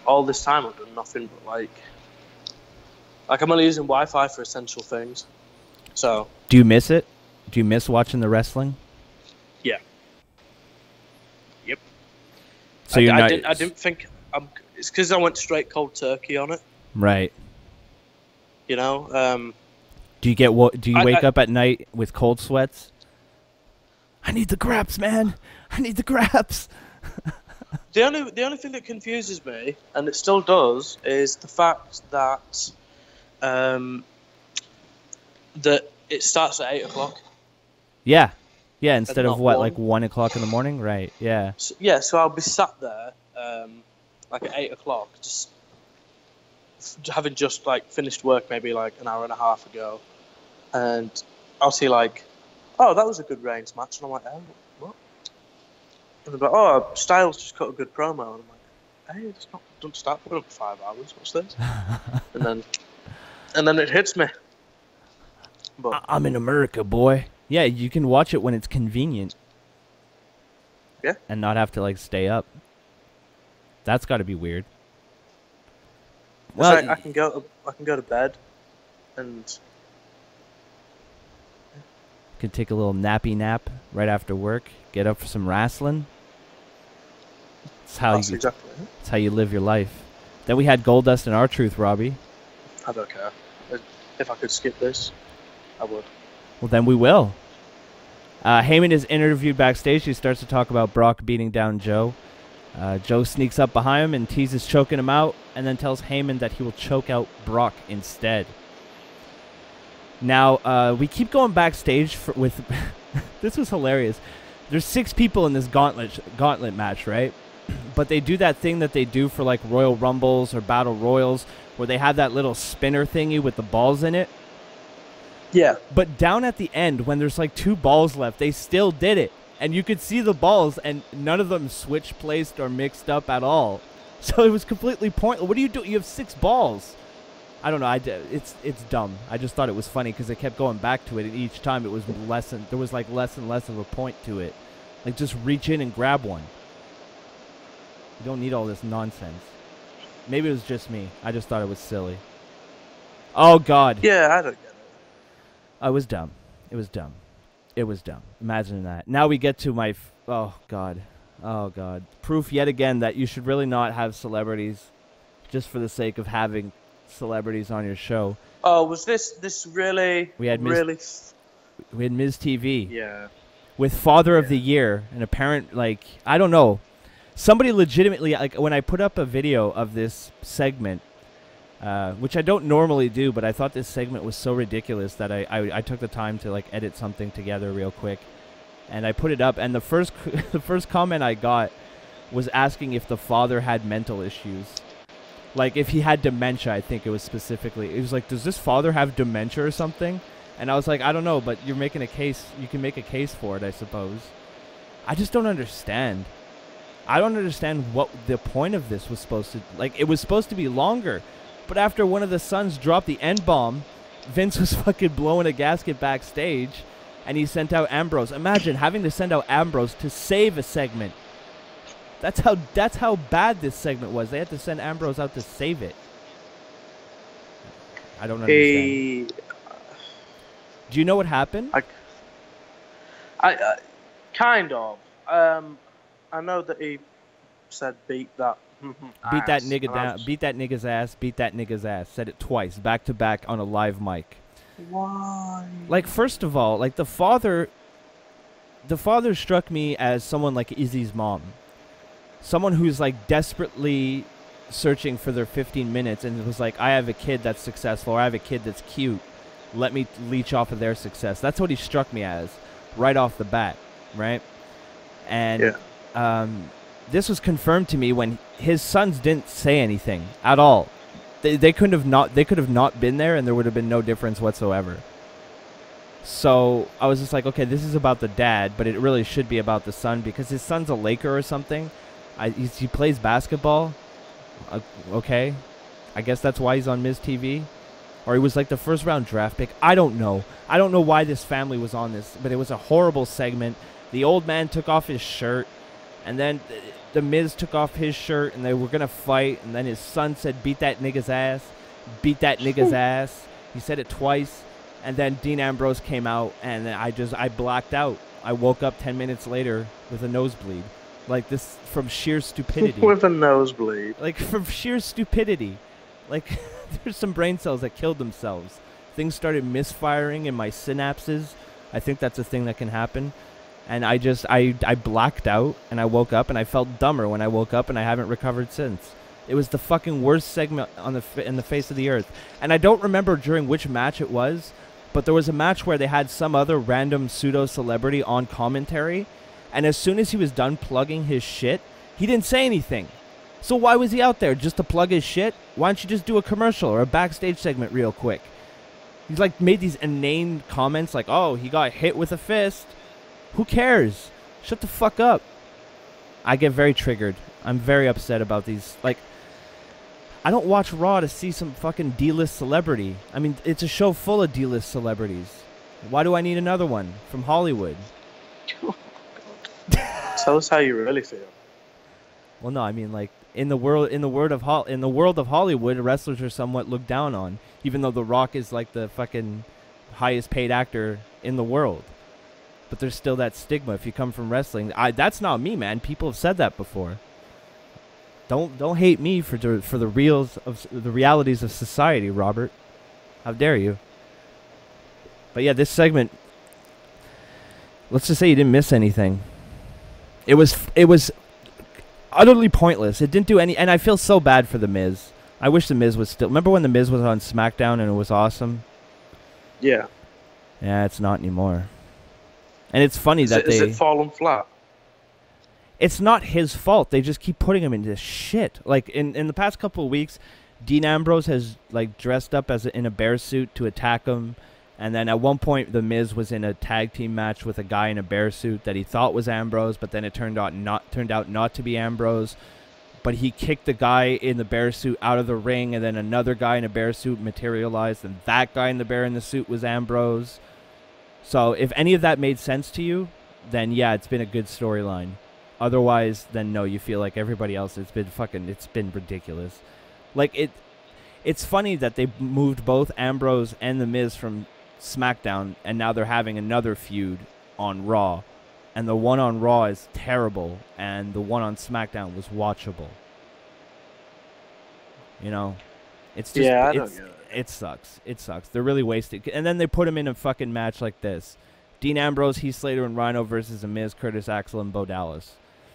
all this time I've done nothing but, like I'm only using Wi-Fi for essential things. So. Do you miss it? Do you miss watching the wrestling? Yeah. Yep. So I didn't think it's because I went straight cold turkey on it. Right. You know. Do you wake up at night with cold sweats? I need the graps, man. I need the graps. The only thing that confuses me, and it still does, is the fact that that it starts at 8:00. Yeah. Yeah, instead of what, 1? like 1 o'clock in the morning? Right, yeah. So I'll be sat there, like at 8:00, just having just like finished work maybe like an hour and a half ago, and I'll see like, oh, that was a good Reigns match, and I'm like, oh, what? And they're like, oh, Styles just cut a good promo, and I'm like, hey, it's not, don't start for 5 hours. What's this? and then it hits me. But I'm in America, boy. Yeah, you can watch it when it's convenient. Yeah. And not have to like stay up. That's got to be weird. Well, I can go to bed, and can take a little nappy nap right after work. Get up for some wrestling. That's how you live your life. Then we had Goldust and R-Truth, Robbie. I don't care. If I could skip this, I would. Well, then we will. Heyman is interviewed backstage. He starts to talk about Brock beating down Joe. Joe sneaks up behind him and teases choking him out, and then tells Heyman that he will choke out Brock instead. Now, we keep going backstage with... This was hilarious. There's 6 people in this gauntlet match, right? But they do that thing that they do for like Royal Rumbles or Battle Royals, where they have that little spinner thingy with the balls in it. Yeah. But down at the end, when there's like 2 balls left, they still did it. And you could see the balls, and none of them switch placed or mixed up at all. So it was completely pointless. What do you do? You have 6 balls. I don't know. It's dumb. I just thought it was funny because they kept going back to it, and each time it was there was like less and less of a point to it. Like, just reach in and grab one. You don't need all this nonsense. Maybe it was just me. I just thought it was silly. Oh, God. Yeah, I don't get it. It was dumb. It was dumb. It was dumb. Imagine that. Now we get to my... oh, God. Oh, God. Proof yet again that you should really not have celebrities just for the sake of having celebrities on your show. Oh, was this really... We had Miz TV. Yeah. With Father of the Year, an apparent, like... I don't know. Somebody legitimately... Like, when I put up a video of this segment... which I don't normally do, but I thought this segment was so ridiculous that I took the time to like edit something together real quick, and I put it up. And the first comment I got was asking if the father had mental issues, like if he had dementia. I think it was specifically. It was like, does this father have dementia or something? And I was like, I don't know, but you're making a case. You can make a case for it, I suppose. I just don't understand. I don't understand what the point of this was supposed to. Like, it was supposed to be longer. But after one of the sons dropped the N-bomb, Vince was fucking blowing a gasket backstage, and he sent out Ambrose. Imagine having to send out Ambrose to save a segment. That's how bad this segment was. They had to send Ambrose out to save it. I don't understand. Do you know what happened? I kind of. I know that he said beat that. Beat that nigga down. Beat that nigga's ass. Beat that nigga's ass. Said it twice, back to back on a live mic. Why? Like, first of all, like the father struck me as someone like Izzy's mom. Someone who's like desperately searching for their 15 minutes and was like, I have a kid that's successful, or I have a kid that's cute. Let me leech off of their success. That's what he struck me as right off the bat, right? And this was confirmed to me when his sons didn't say anything at all. They could have not been there, and there would have been no difference whatsoever. So I was just like, okay, this is about the dad, but it really should be about the son, because his son's a Laker or something. He plays basketball. Okay, I guess that's why he's on Miz TV. or he was like the first round draft pick. I don't know. I don't know why this family was on this, but it was a horrible segment. The old man took off his shirt, and then the Miz took off his shirt, and they were going to fight, and then his son said, beat that nigga's ass. Beat that nigga's ass. He said it twice, and then Dean Ambrose came out, and I blacked out. I woke up 10 minutes later with a nosebleed. Like this, from sheer stupidity. With a nosebleed. Like, from sheer stupidity. Like, there's some brain cells that killed themselves. Things started misfiring in my synapses. I think that's a thing that can happen. And I blacked out, and I woke up, and I felt dumber when I woke up, and I haven't recovered since. It was the fucking worst segment in the face of the earth. And I don't remember during which match it was, but there was a match where they had some other random pseudo-celebrity on commentary, and as soon as he was done plugging his shit, he didn't say anything. So why was he out there? Just to plug his shit? Why don't you just do a commercial or a backstage segment real quick? He's like made these inane comments like, oh, he got hit with a fist. Who cares? Shut the fuck up. I get very triggered. I'm very upset about these. Like, I don't watch Raw to see some fucking D-list celebrity. I mean, it's a show full of D-list celebrities. Why do I need another one from Hollywood? Tell us how you really feel. Well, no, I mean, like, in the world of Hollywood, wrestlers are somewhat looked down on, even though The Rock is like the fucking highest paid actor in the world. But there's still that stigma if you come from wrestling. That's not me, man. People have said that before. Don't hate me for the realities of society, Robert. How dare you? But yeah, this segment. Let's just say you didn't miss anything. It was utterly pointless. It didn't do any, and I feel so bad for the Miz. I wish the Miz was still. Remember when the Miz was on Smackdown and it was awesome? Yeah. Yeah, it's not anymore. And it's funny that is it fallen flat? It's not his fault. They just keep putting him into shit. Like in the past couple of weeks, Dean Ambrose has like dressed up in a bear suit to attack him, and then at one point the Miz was in a tag team match with a guy in a bear suit that he thought was Ambrose, but then it turned out not to be Ambrose. But he kicked the guy in the bear suit out of the ring, and then another guy in a bear suit materialized, and that guy in the suit was Ambrose. So if any of that made sense to you, then yeah, it's been a good storyline. Otherwise, then no, you feel like everybody else. It's been ridiculous. Like it's funny that they moved both Ambrose and the Miz from SmackDown, and now they're having another feud on Raw, and the one on Raw is terrible, and the one on SmackDown was watchable. You know, it's just it sucks. It sucks. They're really wasted. And then they put him in a fucking match like this. Dean Ambrose, Heath Slater, and Rhino versus The Miz, Curtis Axel, and Bo Dallas.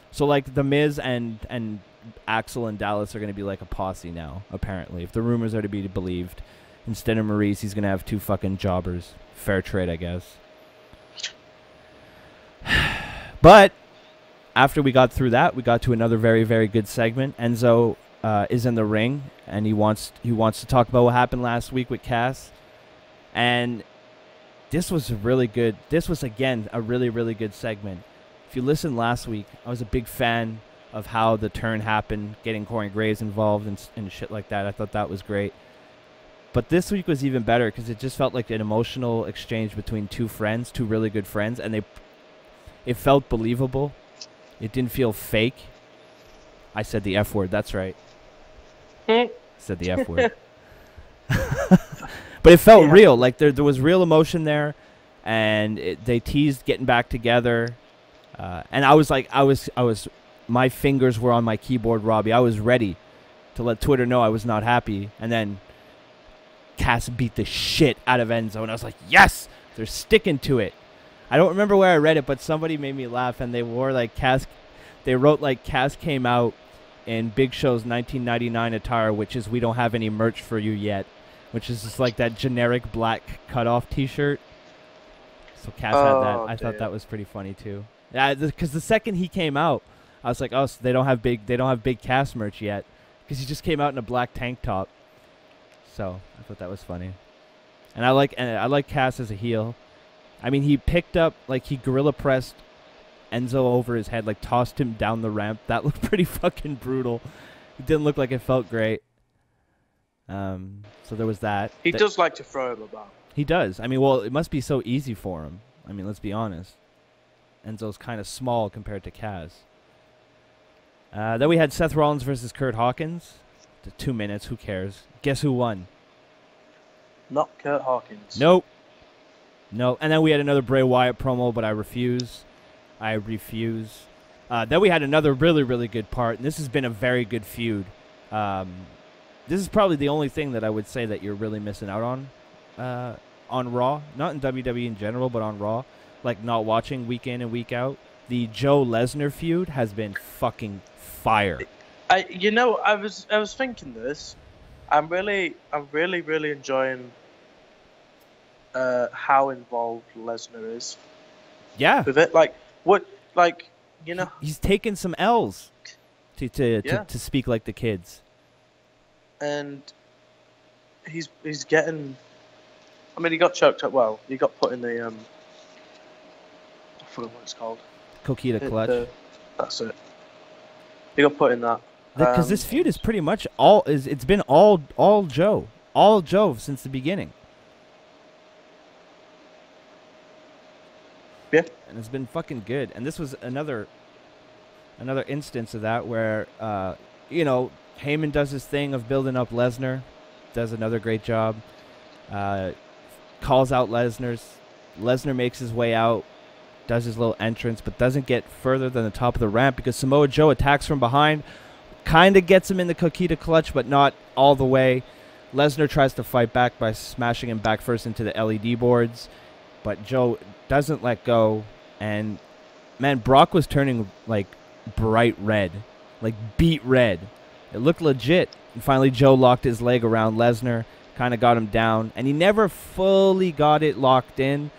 So, like, The Miz and Axel and Dallas are going to be like a posse now, apparently. If the rumors are to be believed. Instead of Maurice, he's going to have two fucking jobbers. Fair trade, I guess. But after we got through that, we got to another very, very good segment. Enzo is in the ring, and he wants to talk about what happened last week with Cass. And this was really good. This was, again, a really, really good segment. If you listened last week, I was a big fan of how the turn happened, getting Corey Graves involved and shit like that. I thought that was great. But this week was even better because it just felt like an emotional exchange between two really good friends, and it felt believable. It didn't feel fake. I said the F word. That's right. Said the F word. But it felt real. Like there was real emotion there, and they teased getting back together. And I was like, my fingers were on my keyboard, Robbie. I was ready to let Twitter know I was not happy. And then Cass beat the shit out of Enzo, and I was like, yes, they're sticking to it. I don't remember where I read it, but somebody made me laugh, and they wore like Cass. They wrote like Cass came out in Big Show's 1999 attire, which is we don't have any merch for you yet, which is just like that generic black cutoff T-shirt. So Cass had that. I thought that was pretty funny too. Yeah, because the second he came out, I was like, oh, so they don't have big Cass merch yet, because he just came out in a black tank top. So I thought that was funny, and I like Cass as a heel. I mean, he picked up, like, he gorilla pressed Enzo over his head, like tossed him down the ramp. That looked pretty fucking brutal. It didn't look like it felt great. So there was that. He does like to throw him about. He does. I mean, well, it must be so easy for him. I mean, let's be honest. Enzo's kind of small compared to Kaz. Then we had Seth Rollins versus Curt Hawkins. 2 minutes. Who cares? Guess who won? Not Curt Hawkins. Nope. No. And then we had another Bray Wyatt promo, but I refuse. Then we had another really, really good part, and this has been a very good feud. This is probably the only thing that I would say that you're really missing out on Raw. Not in WWE in general, but on Raw. Like, not watching week in and week out. The Joe Lesnar feud has been fucking fire. I was thinking this. I'm really enjoying how involved Lesnar is. Yeah. With it, he's taken some L's to speak like the kids. And he's getting. I mean, he got choked up. Well, he got put in the I forgot what it's called. Coquita clutch. That's it. He got put in that. Because this feud is pretty much it's been all Joe since the beginning. Yeah. And it's been fucking good. And this was another instance of that where Heyman does his thing of building up Lesnar, does another great job. Calls out Lesnar makes his way out, does his little entrance, but doesn't get further than the top of the ramp because Samoa Joe attacks from behind, kind of gets him in the Coquita clutch, but not all the way. Lesnar tries to fight back by smashing him back first into the LED boards, but Joe doesn't let go. And man, Brock was turning like bright red, like beet red. It looked legit. And finally, Joe locked his leg around Lesnar, kind of got him down, and he never fully got it locked in,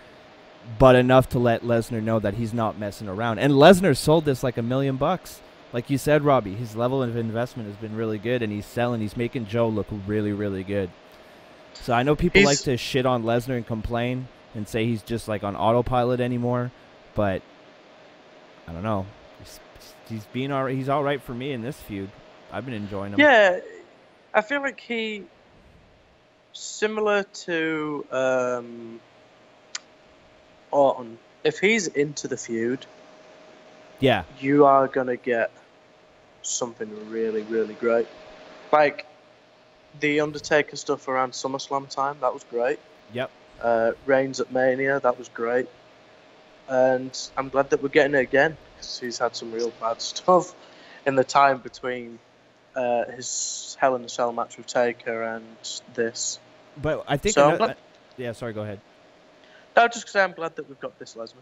but enough to let Lesnar know that he's not messing around. And Lesnar sold this like $1 million. Like you said, Robbie, his level of investment has been really good, and he's making Joe look really, really good. So I know people like to shit on Lesnar and complain and say he's just like on autopilot anymore, but I don't know. He's being all right. He's all right for me in this feud. I've been enjoying him. Yeah, I feel like he similar to Orton. If he's into the feud, yeah, you are gonna get something really, really great. Like the Undertaker stuff around SummerSlam time, that was great. Yep. Reigns at Mania, that was great. And I'm glad that we're getting it again because he's had some real bad stuff in the time between his Hell in a Cell match with Taker and this. But I think yeah, sorry, go ahead. No, just because I'm glad that we've got this Lesnar.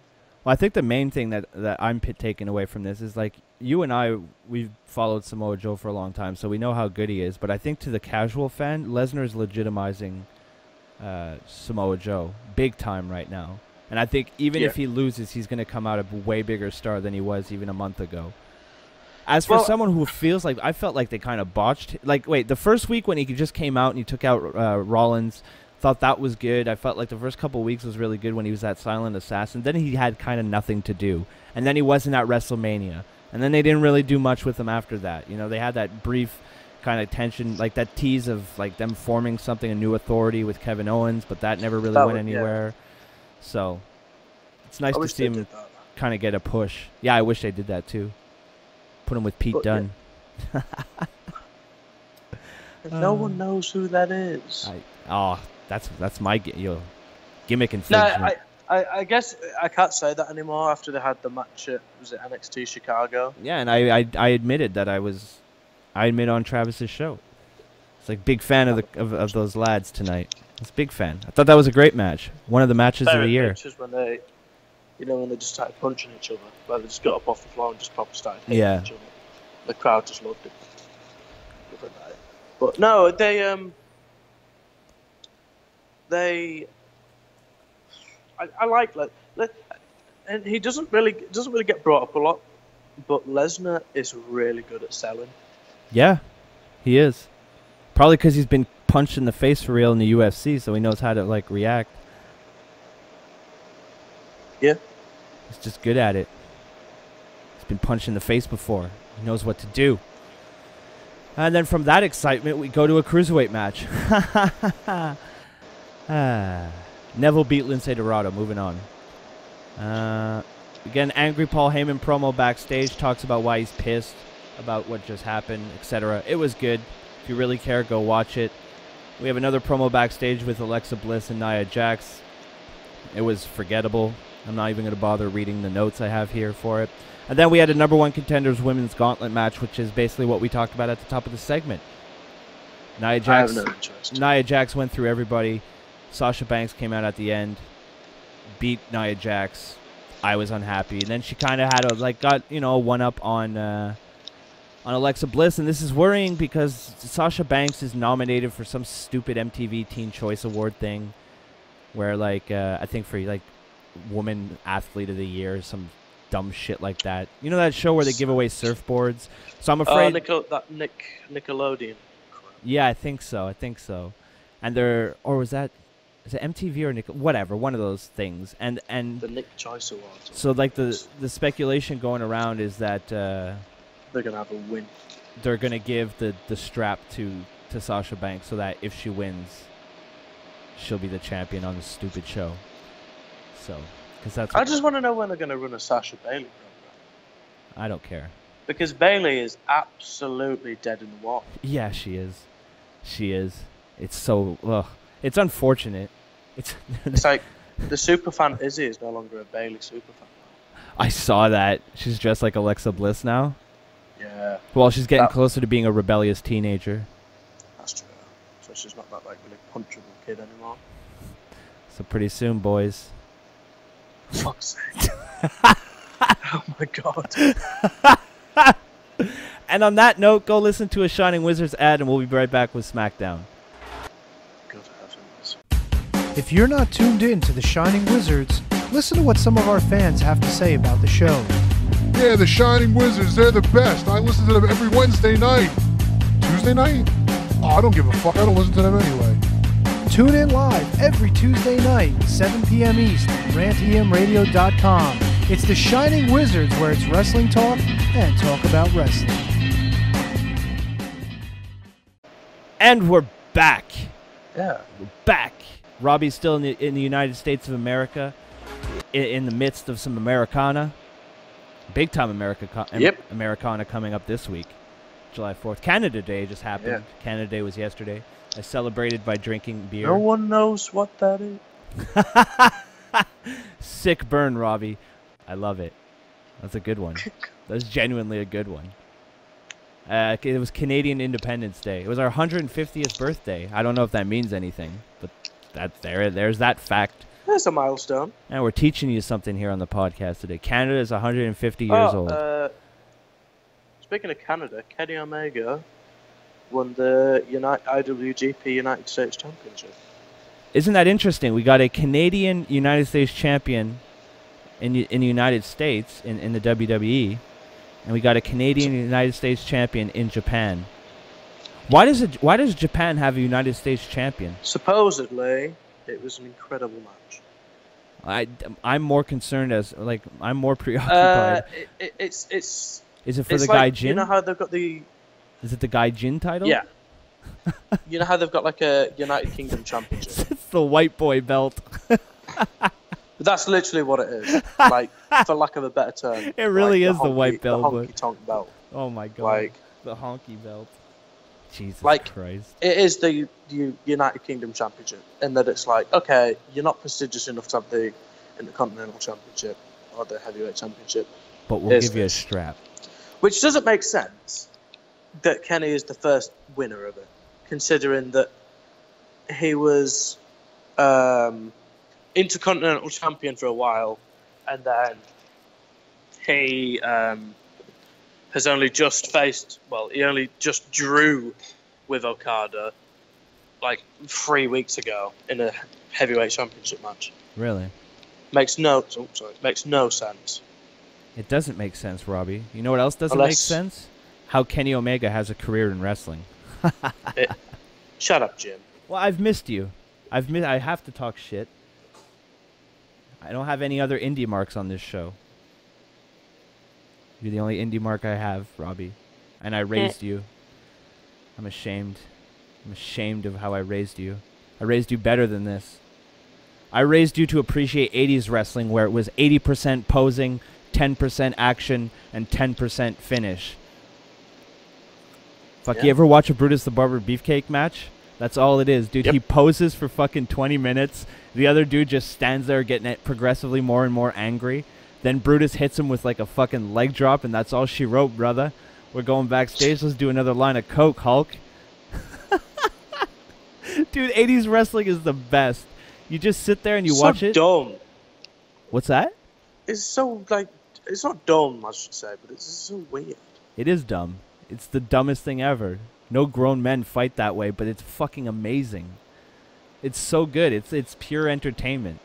Well, I think the main thing that I'm taking away from this is, like, you and I, we've followed Samoa Joe for a long time, so we know how good he is. But I think to the casual fan, Lesnar is legitimizing Samoa Joe big time right now. And I think even if he loses, he's going to come out a way bigger star than he was even a month ago. As for someone who feels like, I felt like they kind of botched. Like, wait, the first week when he just came out and he took out Rollins, thought that was good. I felt like the first couple of weeks was really good when he was that silent assassin. Then he had kind of nothing to do. And then he wasn't at WrestleMania. And then they didn't really do much with him after that. You know, they had that brief kind of tension, like that tease of like them forming something, a new authority with Kevin Owens, but that never really went anywhere. Yeah. So it's nice to see him kind of get a push. Yeah, I wish they did that too. Put him with Pete Dunne. Yeah. No one knows who that is. That's my gimmick infringement. No, I guess I can't say that anymore after they had the match at, was it NXT Chicago? Yeah, and I admitted that I admit on Travis's show. It's like big fan of those lads tonight. It's big fan. I thought that was a great match. One of the matches of the year. When they, when they just started punching each other, like they just got up off the floor and just proper started hitting each other. The crowd just loved it. But no, I like and he doesn't really get brought up a lot, but Lesnar is really good at selling. Yeah, he is. Probably because he's been punched in the face for real in the UFC, so he knows how to like react. Yeah, he's just good at it. He's been punched in the face before. He knows what to do. And then from that excitement, we go to a Cruiserweight match. Neville beat Lince Dorado. Moving on. Again, angry Paul Heyman promo backstage. Talks about why he's pissed about what just happened, etc. It was good. If you really care, go watch it. We have another promo backstage with Alexa Bliss and Nia Jax. It was forgettable. I'm not even going to bother reading the notes I have here for it. And then we had a number one contenders women's gauntlet match, which is basically what we talked about at the top of the segment. Nia Jax, I have no interest. Nia Jax went through everybody. Sasha Banks came out at the end, beat Nia Jax. I was unhappy. And then she kind of had got a one-up on Alexa Bliss. And this is worrying because Sasha Banks is nominated for some stupid MTV Teen Choice Award thing where, I think for, Woman Athlete of the Year, some dumb shit like that. You know that show where they give away surfboards? So I'm afraid... Nickelodeon. Yeah, I think so. And they're... Or was that... Is it MTV or whatever, one of those things. And the Nick Choice Awards. So, the speculation going around is that... they're going to have a win. They're going to give the strap to Sasha Banks so that if she wins, she'll be the champion on the stupid show. So, because that's... I just want to know when they're going to run a Sasha Bailey program. I don't care. Because Bailey is absolutely dead in the water. Yeah, she is. It's so... Ugh. It's unfortunate. It's like the superfan Izzy is no longer a Bailey superfan. I saw that. She's dressed like Alexa Bliss now. Yeah. Well, she's getting closer to being a rebellious teenager. That's true. So she's not that really punchable kid anymore. So pretty soon, boys. Fuck's sake. Oh my god. And on that note, go listen to a Shining Wizards ad and we'll be right back with Smackdown. Good heavens. If you're not tuned in to the Shining Wizards, listen to what some of our fans have to say about the show. Yeah, the Shining Wizards, they're the best. I listen to them every Wednesday night. Tuesday night? Oh, I don't give a fuck. I don't listen to them anyway. Tune in live every Tuesday night, 7 p.m. East, rantemradio.com. It's the Shining Wizards, where it's wrestling talk and talk about wrestling. And we're back. Yeah. We're back. Robbie's still in the United States of America, in the midst of some Americana. Big time Americana coming up this week, July 4th. Canada Day just happened. Yeah. Canada Day was yesterday. I celebrated by drinking beer. No one knows what that is. Sick burn, Robbie. I love it. That's a good one. That's genuinely a good one. It was Canadian Independence Day. It was our 150th birthday. I don't know if that means anything, but there's that fact. That's a milestone. And we're teaching you something here on the podcast today. Canada is 150 years old. Speaking of Canada, Kenny Omega won the IWGP United States Championship. Isn't that interesting? We got a Canadian United States champion in the United States, in the WWE, and we got a Canadian United States champion in Japan. Why does Japan have a United States champion? Supposedly, it was an incredible match. I'm more concerned I'm more preoccupied. Is it for the Gaijin? You know how they've got the... Is it the Gaijin title? Yeah. You know how they've got like a United Kingdom Championship? It's the white boy belt. That's literally what it is. Like, for lack of a better term. It really is the white belt. The honky-tonk belt. Oh my god. Like, the honky belt. Jesus Christ. It is the United Kingdom Championship, in that it's like, okay, you're not prestigious enough to have the Intercontinental Championship or the Heavyweight Championship. But we'll give you a strap. Which doesn't make sense that Kenny is the first winner of it, considering that he was Intercontinental Champion for a while, and then he has only just he only just drew with Okada like 3 weeks ago in a heavyweight championship match. Really? Makes no sense. It doesn't make sense, Robbie. You know what else doesn't make sense? How Kenny Omega has a career in wrestling. Shut up, Jim. Well, I've missed you. I have to talk shit. I don't have any other indie marks on this show. You're the only indie mark I have, Robbie. And I raised you. I'm ashamed. I'm ashamed of how I raised you. I raised you better than this. I raised you to appreciate 80s wrestling where it was 80% posing, 10% action, and 10% finish. Fuck, Yeah. you ever watch a Brutus the Barber beefcake match? That's all it is, dude. Yep. He poses for fucking 20 minutes. The other dude just stands there getting it progressively more and more angry. Then Brutus hits him with like a fucking leg drop, and that's all she wrote, brother. We're going backstage. Let's do another line of coke, Hulk. Dude, 80s wrestling is the best. You just sit there and you watch it. Dumb. What's that? It's so like it's not dumb, I should say, but it's just so weird. It is dumb. It's the dumbest thing ever. No grown men fight that way, but it's fucking amazing. It's so good. It's pure entertainment.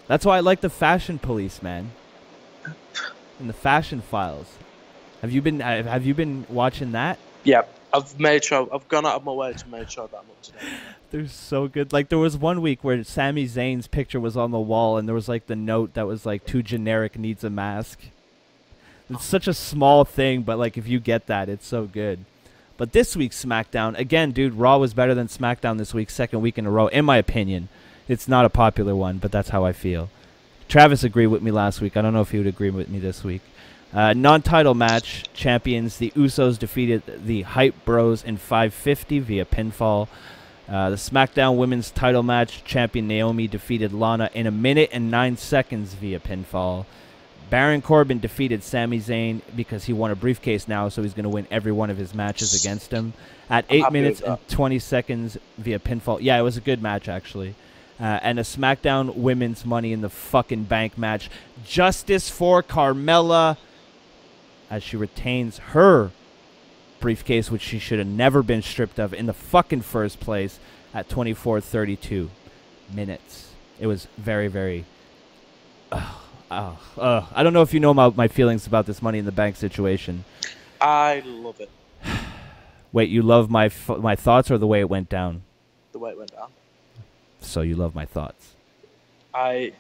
That's why I like the Fashion Police, man. And the Fashion Files. Have you been watching that? Yeah, I've gone out of my way to make sure that I'm up to date. They're so good. Like, there was one week where Sami Zayn's picture was on the wall, and there was, like, the note that was, like, too generic, needs a mask. It's such a small thing, but, like, if you get that, it's so good. But this week's SmackDown, again, dude, Raw was better than SmackDown this week, second week in a row, in my opinion. It's not a popular one, but that's how I feel. Travis agreed with me last week. I don't know if he would agree with me this week. Non-title match, champions, the Usos defeated the Hype Bros in 550 via pinfall. The SmackDown Women's title match, champion Naomi defeated Lana in 1 minute and 9 seconds via pinfall. Baron Corbin defeated Sami Zayn because he won a briefcase now, so he's going to win every one of his matches against him at 8 minutes and 20 seconds via pinfall. Yeah, it was a good match, actually. And a SmackDown Women's Money in the fucking Bank match. Justice for Carmella as she retains her briefcase, which she should have never been stripped of in the fucking first place at 24:32 minutes. It was very, very... I don't know if you know my feelings about this Money in the Bank situation. I love it. Wait, you love my thoughts or the way it went down? The way it went down. So you love my thoughts. I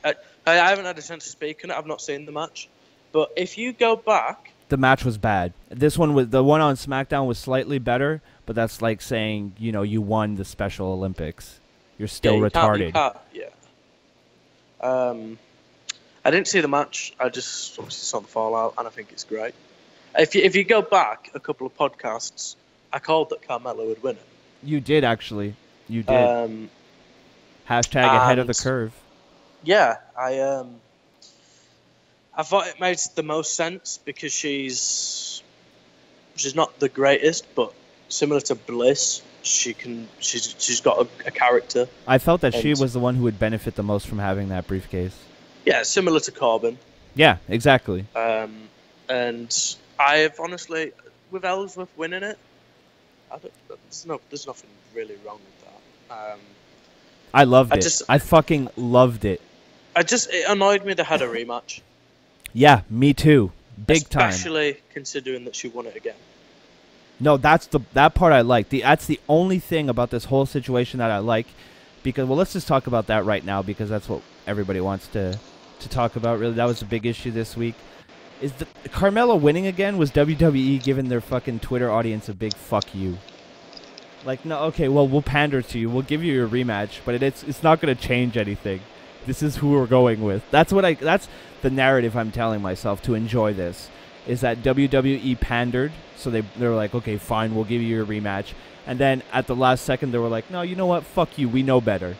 haven't had a chance to speak on it. I've not seen the match. But if you go back... The match was bad. This one was, the one on SmackDown was slightly better, but that's like saying, you know, you won the Special Olympics. You're still retarded. I didn't see the match. I just obviously saw the fallout, and I think it's great. If you go back a couple of podcasts, I called that Carmella would win it. You did, actually. You did. Hashtag ahead of the curve. Yeah, I thought it made the most sense because she's not the greatest, but similar to Bliss, she's got a character. I felt that she was the one who would benefit the most from having that briefcase. Yeah, similar to Corbin. Yeah, exactly. And I've honestly, with Ellsworth winning it, there's nothing really wrong with that. I loved it. I fucking loved it. It annoyed me they had a rematch. Yeah, me too. Big time. Especially considering that she won it again. No, that part I like. That's the only thing about this whole situation that I like. Because, well, let's just talk about that right now because that's what everybody wants to talk about. Really, that was the big issue this week. Is the Carmella winning again? Was WWE giving their fucking Twitter audience a big fuck you? Like, no, okay, well, we'll pander to you. We'll give you your rematch, but it's not going to change anything. This is who we're going with. That's the narrative I'm telling myself to enjoy this. Is that WWE pandered, so they were like, okay, fine, we'll give you your rematch. And then at the last second, they were like, no, you know what? Fuck you. We know better.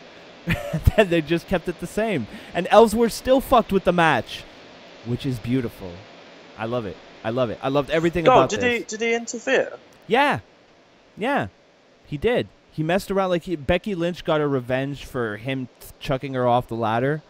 Then they just kept it the same. And Ellsworth still fucked with the match, which is beautiful. I love it. I love it. I loved everything about this. Did he interfere? Yeah. Yeah. He did. He messed around. Like Becky Lynch got her revenge for him chucking her off the ladder.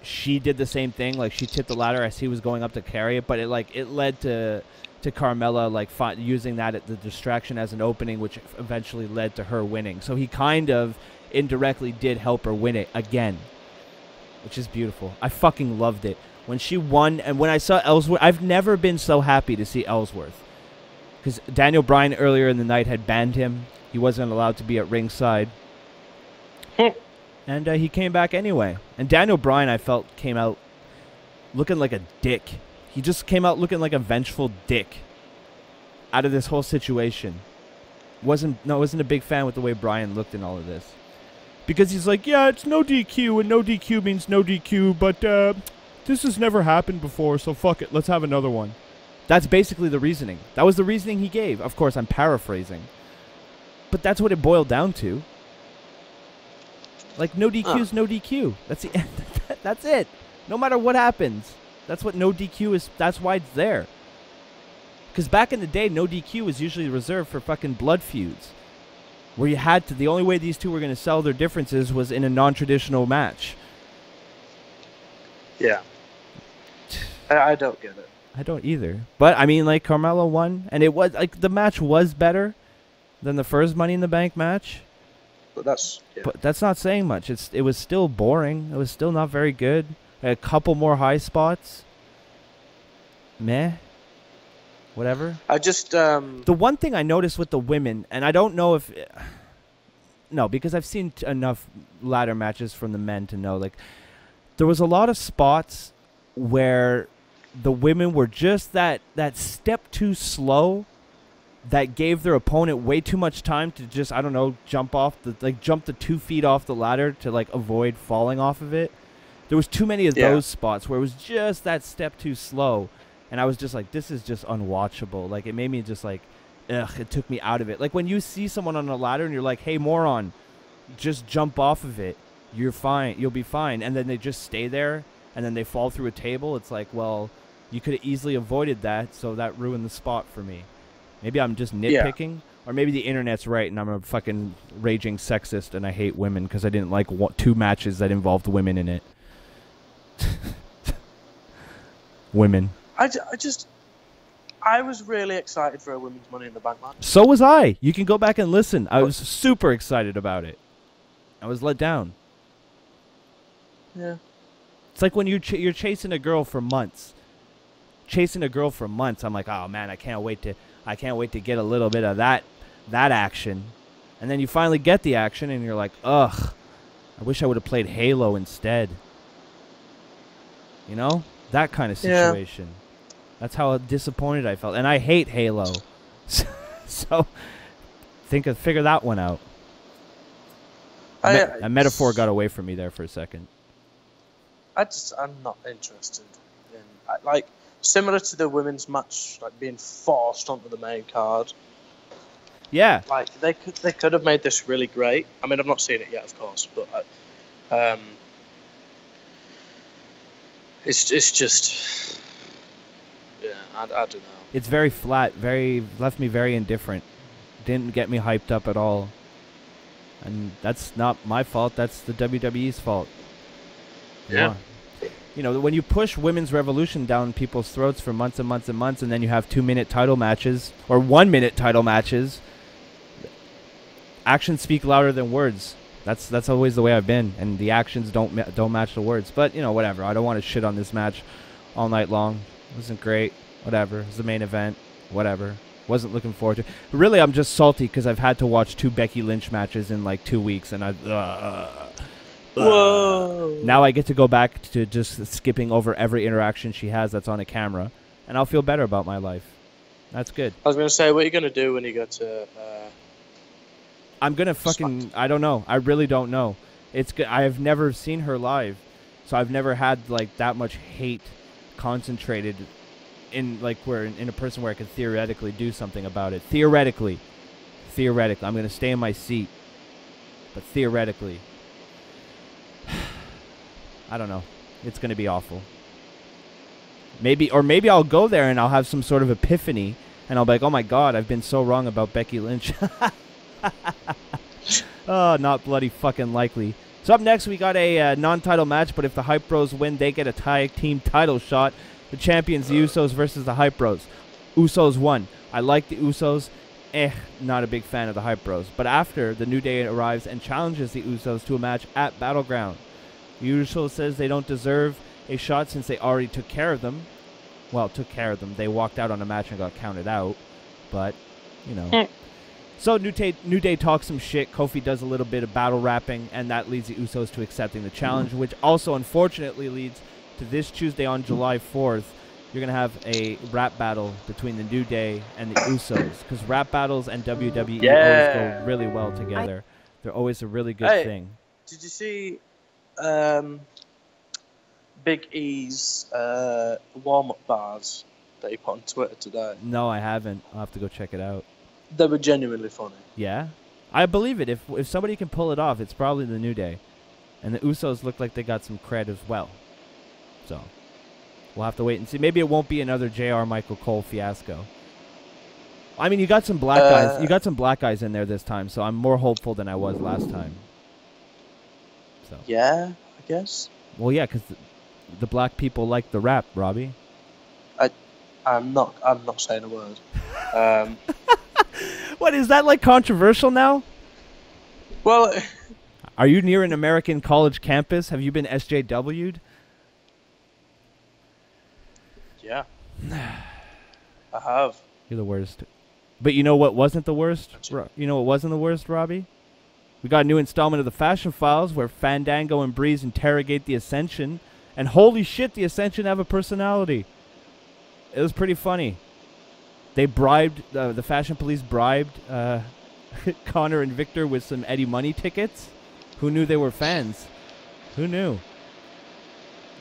She did the same thing. Like she tipped the ladder as he was going up to carry it, but it led to Carmella using that the distraction as an opening, which eventually led to her winning. So he kind of indirectly did help her win it again, which is beautiful. I fucking loved it when she won, and when I saw Ellsworth. I've never been so happy to see Ellsworth because Daniel Bryan earlier in the night had banned him. He wasn't allowed to be at ringside. And he came back anyway. And Daniel Bryan, I felt, came out looking like a dick. He just came out looking like a vengeful dick. out of this whole situation. Wasn't a big fan with the way Bryan looked in all of this. Because he's like, yeah, it's no DQ, and no DQ means no DQ, but this has never happened before, so fuck it, let's have another one. That's basically the reasoning. That was the reasoning he gave. Of course, I'm paraphrasing. But that's what it boiled down to. Like, no DQ's no DQ. That's the end. That's it. No matter what happens. That's what no DQ is. That's why it's there. Because back in the day, no DQ was usually reserved for fucking blood feuds. Where you had to, the only way these two were going to sell their differences was in a non-traditional match. Yeah. I don't get it. I don't either. But, I mean, like, Carmelo won. And it was, like, the match was better than the first Money in the Bank match. But that's... Yeah. But that's not saying much. It was still boring. It was still not very good. A couple more high spots. Meh. Whatever. I just... The one thing I noticed with the women, and I don't know if... No, because I've seen enough ladder matches from the men to know, like, there was a lot of spots where the women were just that step too slow that gave their opponent way too much time to just, I don't know, jump the 2 feet off the ladder to, like, avoid falling off of it. There was too many of those spots where it was just that step too slow. And I was just like, this is just unwatchable. Like, it made me just like, ugh, it took me out of it. Like, when you see someone on a ladder and you're like, hey, moron, just jump off of it. You're fine. You'll be fine. And then they just stay there and then they fall through a table. It's like, well, you could have easily avoided that, so that ruined the spot for me. Maybe I'm just nitpicking. Or maybe the internet's right and I'm a fucking raging sexist and I hate women because I didn't like 2 matches that involved women in it. Women. I was really excited for a women's Money in the Bank match. So was I. You can go back and listen. I was super excited about it. I was let down. Yeah. It's like when you're chasing a girl for months. I'm like, oh man, I can't wait to get a little bit of that action. And then you finally get the action and you're like, ugh, I wish I would have played Halo instead. You know? That kind of situation. Yeah. That's how disappointed I felt. And I hate Halo. So figure that one out. A metaphor got away from me there for a second. I'm not interested in, like, similar to the women's match, like, being forced onto the main card. Yeah. Like, they could have made this really great. I mean, I've not seen it yet, of course, but it's just, yeah, I don't know. It's very flat, left me very indifferent. Didn't get me hyped up at all. And that's not my fault, that's the WWE's fault. Yeah. You know, when you push Women's Revolution down people's throats for months and months and months, and then you have 2-minute title matches, or 1-minute title matches, actions speak louder than words. That's always the way I've been, and the actions don't match the words. But, you know, whatever. I don't want to shit on this match all night long. It wasn't great. Whatever. It was the main event. Whatever. Wasn't looking forward to it. Really, I'm just salty because I've had to watch 2 Becky Lynch matches in, like, 2 weeks, and Whoa. Now I get to go back to just skipping over every interaction she has that's on a camera, and I'll feel better about my life. That's good. I was going to say, what are you going to do when you go to... I'm going to fucking... I don't know. I really don't know. It's good. I have never seen her live, so I've never had, like, that much hate concentrated in, like, in a person where I could theoretically do something about it. Theoretically. I'm going to stay in my seat. But theoretically... I don't know. It's going to be awful. Maybe I'll go there and I'll have some sort of epiphany and I'll be like, oh my God, I've been so wrong about Becky Lynch. Oh, not bloody fucking likely. So up next, we got a non-title match, but if the Hype Bros win, they get a tag team title shot. The champions, the Usos versus the Hype Bros. Usos won. I like the Usos. Not a big fan of the Hype Bros. But after, the New Day arrives and challenges the Usos to a match at Battleground. Usos says they don't deserve a shot since they already took care of them. Well, took care of them. They walked out on a match and got counted out. But, you know. So New Day talks some shit. Kofi does a little bit of battle rapping, and that leads the Usos to accepting the challenge, which also unfortunately leads to this Tuesday on July 4th. you're going to have a rap battle between the New Day and the Usos. Because rap battles and WWE always go really well together. They're always a really good thing. Did you see Big E's warm-up bars that he put on Twitter today? No, I haven't. I'll have to go check it out. They were genuinely funny. Yeah? I believe it. If somebody can pull it off, it's probably the New Day. And the Usos look like they got some cred as well. So, we'll have to wait and see. Maybe it won't be another JR Michael Cole fiasco. I mean, you got some black guys. You got some black guys in there this time, so I'm more hopeful than I was last time. So. Yeah, I guess. Well, yeah, because the black people like the rap, Robbie. I'm not saying a word. What, is that like controversial now? Well, are you near an American college campus? Have you been SJW'd? Yeah. I have. You're the worst. But you know what wasn't the worst? You know what wasn't the worst, Robbie? We got a new installment of the Fashion Files where Fandango and Breeze interrogate the Ascension. And holy shit, the Ascension have a personality. It was pretty funny. They bribed, the Fashion Police bribed Connor and Victor with some Eddie Money tickets. Who knew they were fans? Who knew?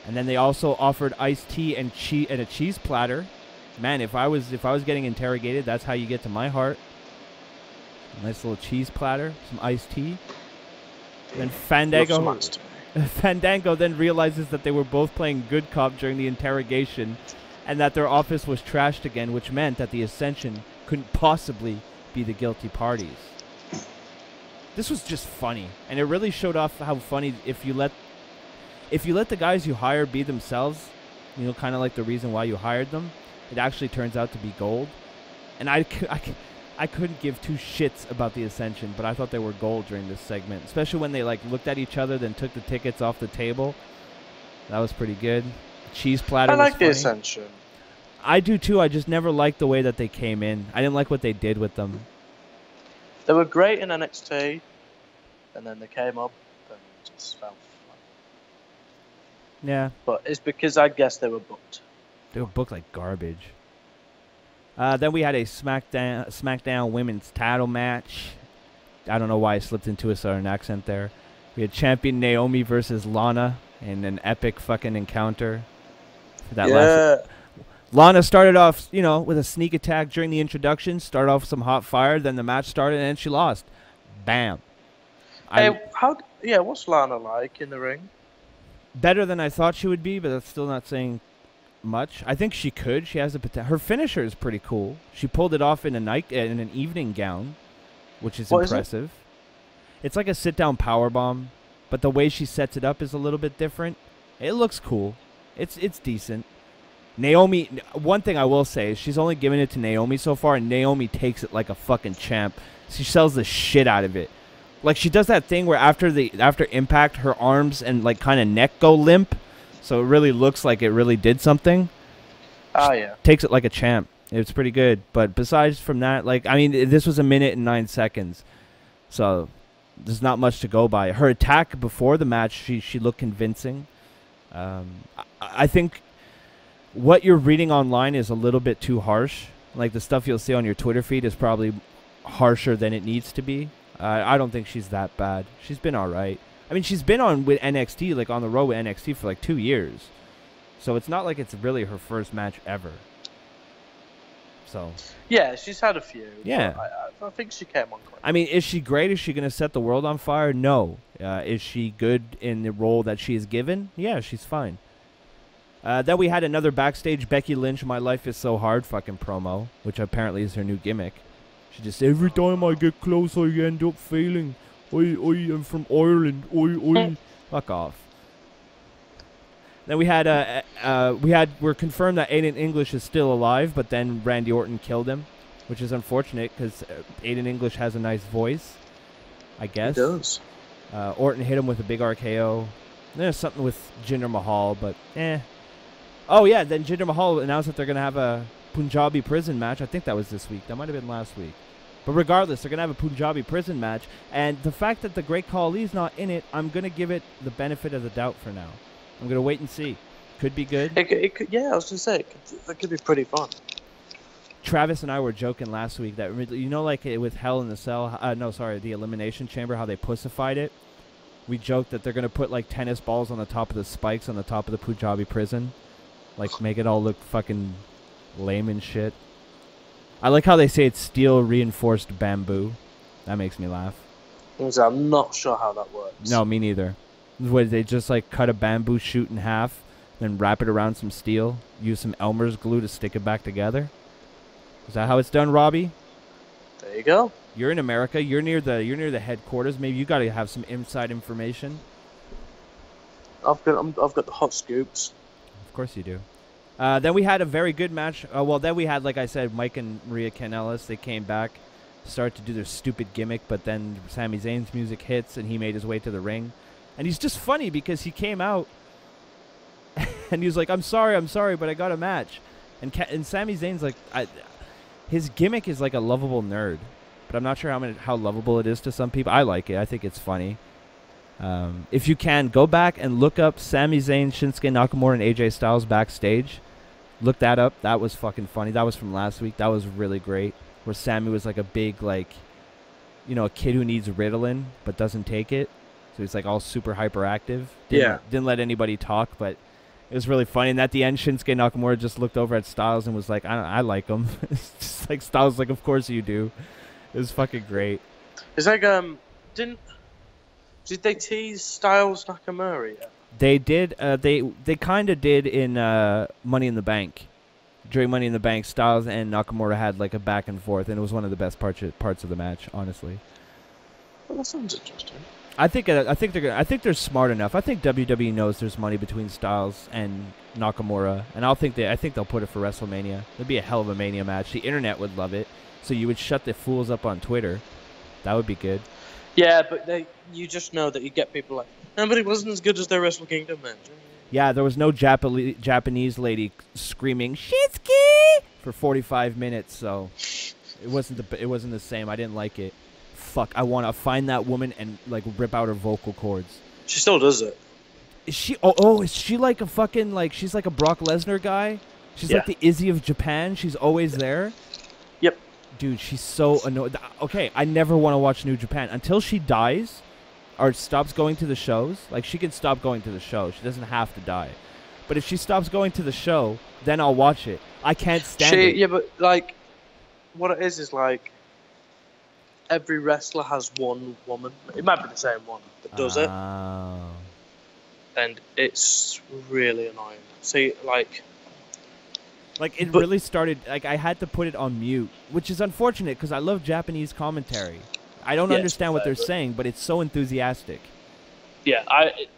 And then they also offered iced tea and a cheese platter. Man, if I was getting interrogated, that's how you get to my heart. A nice little cheese platter, some iced tea. And then Fandango then realizes that they were both playing good cop during the interrogation, and that their office was trashed again, which meant that the Ascension couldn't possibly be the guilty parties. This was just funny, and it really showed off how funny if you let the guys you hire be themselves, you know, kind of like the reason why you hired them, it actually turns out to be gold. And I couldn't give two shits about the Ascension, but I thought they were gold during this segment, especially when they like looked at each other, then took the tickets off the table. That was pretty good. Cheese platter. I like the Ascension. I do too. I just never liked the way that they came in. I didn't like what they did with them. They were great in NXT, and then they came up and just fell flat. Yeah. But it's because I guess they were booked. They were booked like garbage. Then we had a Smackdown women's title match. I don't know why I slipped into a southern accent there. We had champion Naomi versus Lana in an epic fucking encounter. Lana started off, you know, with a sneak attack during the introduction. Started off with some hot fire. Then the match started and she lost. Bam. What's Lana like in the ring? Better than I thought she would be, but that's still not saying much. I think she could. She has a potential. Her finisher is pretty cool. She pulled it off in an evening gown, which is impressive. It's like a sit-down powerbomb, but the way she sets it up is a little bit different. It looks cool. It's decent. Naomi, one thing I will say is she's only given it to Naomi so far, and Naomi takes it like a fucking champ. She sells the shit out of it. Like, she does that thing where after impact, her arms and like kind of neck go limp, so it really looks like it really did something. Oh yeah. Takes it like a champ. It's pretty good. But besides from that, like, I mean, this was 1 minute and 9 seconds, so there's not much to go by. Her attack before the match, she looked convincing. I think what you're reading online is a little bit too harsh. Like, the stuff you'll see on your Twitter feed is probably harsher than it needs to be. I don't think she's that bad. She's been all right. I mean, she's been on with NXT, like on the road with NXT for like 2 years. So it's not like it's really her first match ever. So. Yeah, she's had a few. Yeah. I think she came on quick. I mean, is she great? Is she going to set the world on fire? No. Is she good in the role that she is given? Yeah, she's fine. Then we had another backstage Becky Lynch, My Life is So Hard fucking promo, which apparently is her new gimmick. She just, every time I get close, I end up failing. I am from Ireland. Fuck off. Then we had we're confirmed that Aiden English is still alive, but then Randy Orton killed him, which is unfortunate because Aiden English has a nice voice, I guess. He does. Orton hit him with a big RKO. There's something with Jinder Mahal, but eh. Oh yeah, then Jinder Mahal announced that they're gonna have a Punjabi prison match. I think that was this week. That might have been last week. But regardless, they're going to have a Punjabi prison match. And the fact that the Great Khali's not in it, I'm going to give it the benefit of the doubt for now. I'm going to wait and see. Could be good. It could, yeah, I was gonna say that could be pretty fun. Travis and I were joking last week that, you know, like with Hell in the Cell, the Elimination Chamber, how they pussified it. We joked that they're gonna put like tennis balls on the top of the spikes on the top of the Punjabi prison, like make it all look fucking lame and shit. I like how they say it's steel reinforced bamboo. That makes me laugh. I'm not sure how that works. No, me neither. What, they just like cut a bamboo shoot in half, then wrap it around some steel, use some Elmer's glue to stick it back together? Is that how it's done, Robbie? There you go. You're in America. You're near the headquarters. Maybe you got to have some inside information. I've got the hot scoops. Of course you do. Then we had a very good match. Then we had, like I said, Mike and Maria Kanellis. They came back, started to do their stupid gimmick, but then Sami Zayn's music hits, and he made his way to the ring. And he's just funny because he came out, and he was like, I'm sorry, but I got a match. And Sami Zayn's like, his gimmick is like a lovable nerd, but I'm not sure how lovable it is to some people. I like it. I think it's funny. If you can, go back and look up Sami Zayn, Shinsuke Nakamura, and AJ Styles backstage. Look that up. That was fucking funny. That was from last week. That was really great. Where Sami was like a big, like, you know, a kid who needs Ritalin but doesn't take it. So he's like all super hyperactive. Didn't let anybody talk, but it was really funny. And at the end, Shinsuke Nakamura just looked over at Styles and was like, I like him. It's just like Styles like, of course you do. It was fucking great. It's like, did they tease Styles Nakamura yet? They did. They kind of did in Money in the Bank. During Money in the Bank, Styles and Nakamura had like a back and forth, and it was one of the best parts of the match, honestly. Well, that sounds interesting. I think they're smart enough. I think WWE knows there's money between Styles and Nakamura, and I think they'll put it for WrestleMania. It'd be a hell of a Mania match. The internet would love it. So you would shut the fools up on Twitter. That would be good. Yeah, but you just know that you get people like, but it wasn't as good as their Wrestle Kingdom match. Yeah, there was no Japanese lady screaming Shinsuke for 45 minutes, so it wasn't the same. I didn't like it. Fuck, I want to find that woman and like rip out her vocal cords. She still does it. Is she? Oh, is she like a fucking like? She's like a Brock Lesnar guy. She's like the Izzy of Japan. She's always there. Yep. Dude, she's so annoying. Okay, I never want to watch New Japan until she dies or stops going to the shows. Like, she can stop going to the show. She doesn't have to die. But if she stops going to the show, then I'll watch it. I can't stand it. Yeah, but like, what it is like, every wrestler has one woman. It might be the same one that does it. And it's really annoying. See, like it really started, like, I had to put it on mute, which is unfortunate because I love Japanese commentary. I don't understand what they're saying, but it's so enthusiastic. Yeah,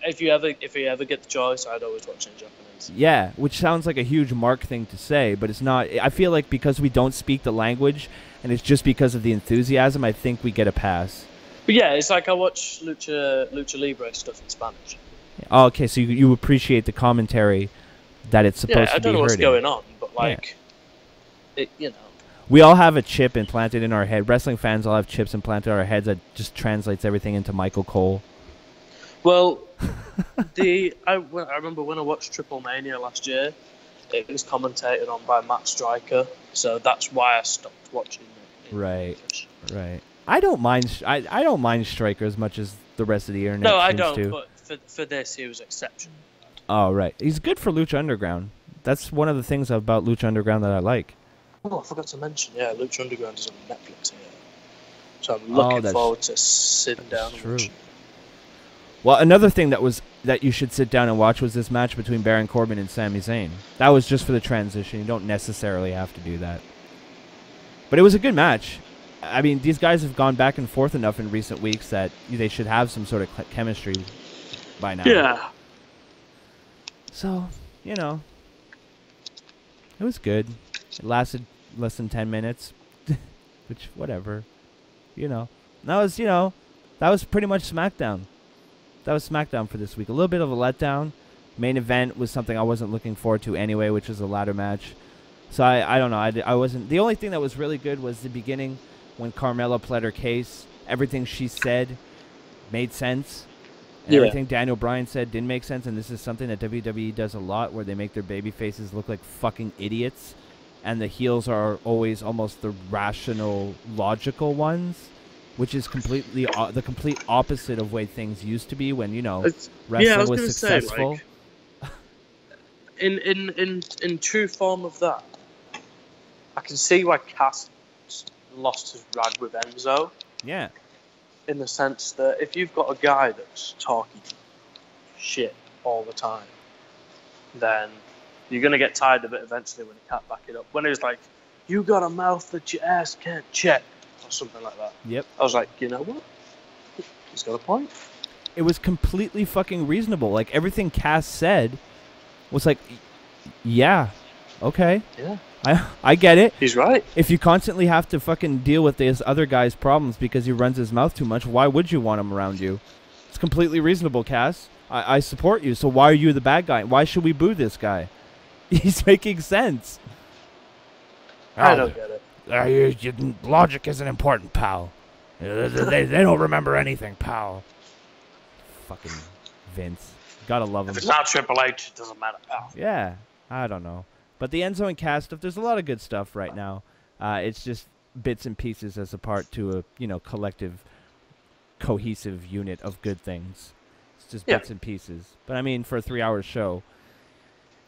if you ever get the choice, I'd always watch it in Japanese. Yeah, which sounds like a huge Mark thing to say, but it's not. I feel like because we don't speak the language, and it's just because of the enthusiasm, I think we get a pass. But yeah, it's like I watch Lucha Libre stuff in Spanish. Oh, okay, so you appreciate the commentary that it's supposed to be heard. Yeah, I don't know what's going on, but like, it, you know. We all have a chip implanted in our head. Wrestling fans all have chips implanted in our heads that just translates everything into Michael Cole. Well, I remember when I watched Triple Mania last year, it was commentated on by Matt Stryker, so that's why I stopped watching it. Right. I don't mind. I don't mind Stryker as much as the rest of the internet. No, I seems don't. to. But for this, he was exceptional. Oh, right. He's good for Lucha Underground. That's one of the things about Lucha Underground that I like. Oh, I forgot to mention. Yeah, Lucha Underground is on Netflix here, so I'm looking forward to sitting down and watching. Well, another thing that you should sit down and watch was this match between Baron Corbin and Sami Zayn. That was just for the transition. You don't necessarily have to do that. But it was a good match. I mean, these guys have gone back and forth enough in recent weeks that they should have some sort of chemistry by now. Yeah. So, it was good. It lasted less than 10 minutes, which, whatever. That was pretty much SmackDown. That was SmackDown for this week. A little bit of a letdown. Main event was something I wasn't looking forward to anyway, which was a ladder match. So I don't know. I wasn't. The only thing that was really good was the beginning when Carmella pled her case. Everything she said made sense. And everything Daniel Bryan said didn't make sense, and this is something that WWE does a lot, where they make their baby faces look like fucking idiots, and the heels are always almost the rational, logical ones, which is completely the complete opposite of way things used to be when, you know, wrestling was successful. Say, like, in true form of that, I can see why Cass lost his rag with Enzo. Yeah. In the sense that if you've got a guy that's talking shit all the time, then you're going to get tired of it eventually when he can't back it up. When it was like, you got a mouth that your ass can't check, or something like that. Yep. I was like, you know what? He's got a point. It was completely fucking reasonable. Like, everything Cass said was like, yeah, okay. Yeah. I get it. He's right. If you constantly have to fucking deal with this other guy's problems because he runs his mouth too much, why would you want him around you? It's completely reasonable, Cass. I support you, so why are you the bad guy? Why should we boo this guy? He's making sense. I don't get it. Logic isn't important, pal. They don't remember anything, pal. Fucking Vince. Gotta love him. If it's not Triple H, it doesn't matter, pal. Yeah, I don't know. But the Enzo and Cass stuff, there's a lot of good stuff right now. It's just bits and pieces as a part to a, you know, collective, cohesive unit of good things. It's just bits and pieces. But I mean, for a 3-hour show,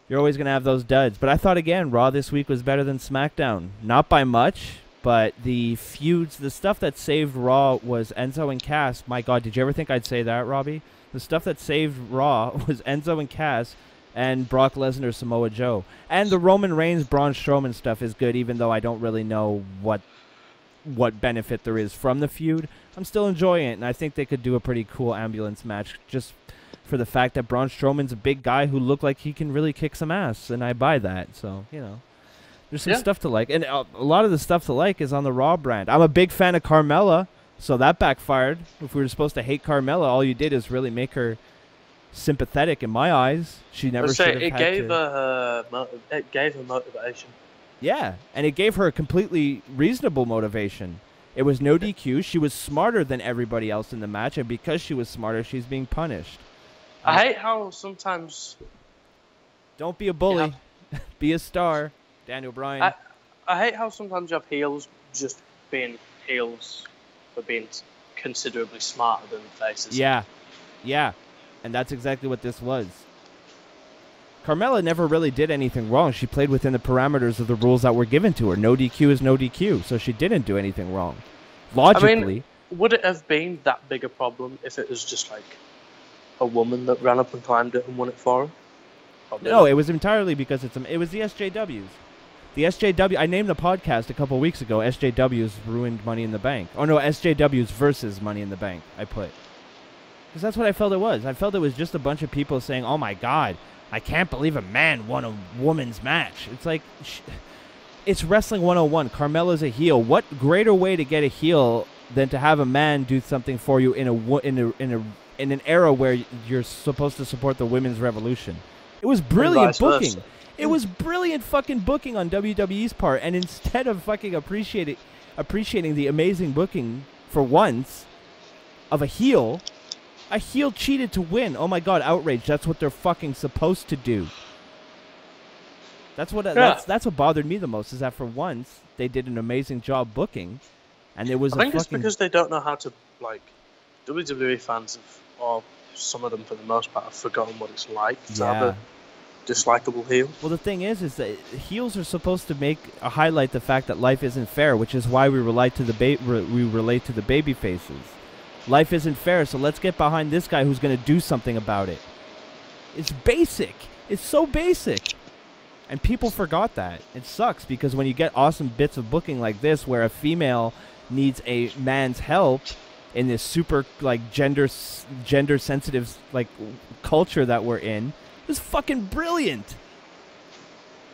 you're always going to have those duds. But I thought, again, Raw this week was better than SmackDown. Not by much, but the feuds, the stuff that saved Raw was Enzo and Cass. My God, did you ever think I'd say that, Robbie? The stuff that saved Raw was Enzo and Cass and Brock Lesnar, Samoa Joe. And the Roman Reigns, Braun Strowman stuff is good, even though I don't really know what benefit there is from the feud. I'm still enjoying it, and I think they could do a pretty cool ambulance match just for the fact that Braun Strowman's a big guy who looked like he can really kick some ass, and I buy that. So, you know, there's some stuff to like. And a lot of the stuff to like is on the Raw brand. I'm a big fan of Carmella, so that backfired. If we were supposed to hate Carmella, all you did is really make her sympathetic in my eyes. She never should have had it gave her motivation. Yeah, and it gave her a completely reasonable motivation. It was no DQ. She was smarter than everybody else in the match, and because she was smarter, she's being punished. I hate how sometimes... Don't be a bully. Be a star, Daniel Bryan. I hate how sometimes you have heels just being heels for being considerably smarter than the faces. Yeah. Yeah. And that's exactly what this was. Carmella never really did anything wrong. She played within the parameters of the rules that were given to her. No DQ is no DQ, so she didn't do anything wrong. Logically. I mean, would it have been that big a problem if it was just like a woman that ran up and climbed it and won it for her? Probably no, it was entirely because it was the SJWs. The SJW, I named the podcast a couple weeks ago, SJWs ruined Money in the Bank. Oh no, SJWs versus Money in the Bank, I put. Because that's what I felt it was. I felt it was just a bunch of people saying, oh my God, I can't believe a man won a woman's match. It's like, it's Wrestling 101. Carmella's a heel. What greater way to get a heel than to have a man do something for you in an era where you're supposed to support the women's revolution? It was brilliant booking. It was brilliant fucking booking on WWE's part, and instead of fucking appreciating the amazing booking for once of a heel cheated to win. Oh my God, outrage. That's what they're fucking supposed to do. That's what that's what bothered me the most, is that for once they did an amazing job booking, and there was I think it's because they don't know how to, like, WWE fans have, or some of them for the most part, have forgotten what it's like to have a dislikable heel. Well, the thing is that heels are supposed to highlight the fact that life isn't fair, which is why we relate to the baby faces. Life isn't fair, so let's get behind this guy who's going to do something about it. It's basic. It's so basic. And people forgot that. It sucks, because when you get awesome bits of booking like this, where a female needs a man's help in this super, like, gender sensitive, like, culture that we're in, it's fucking brilliant.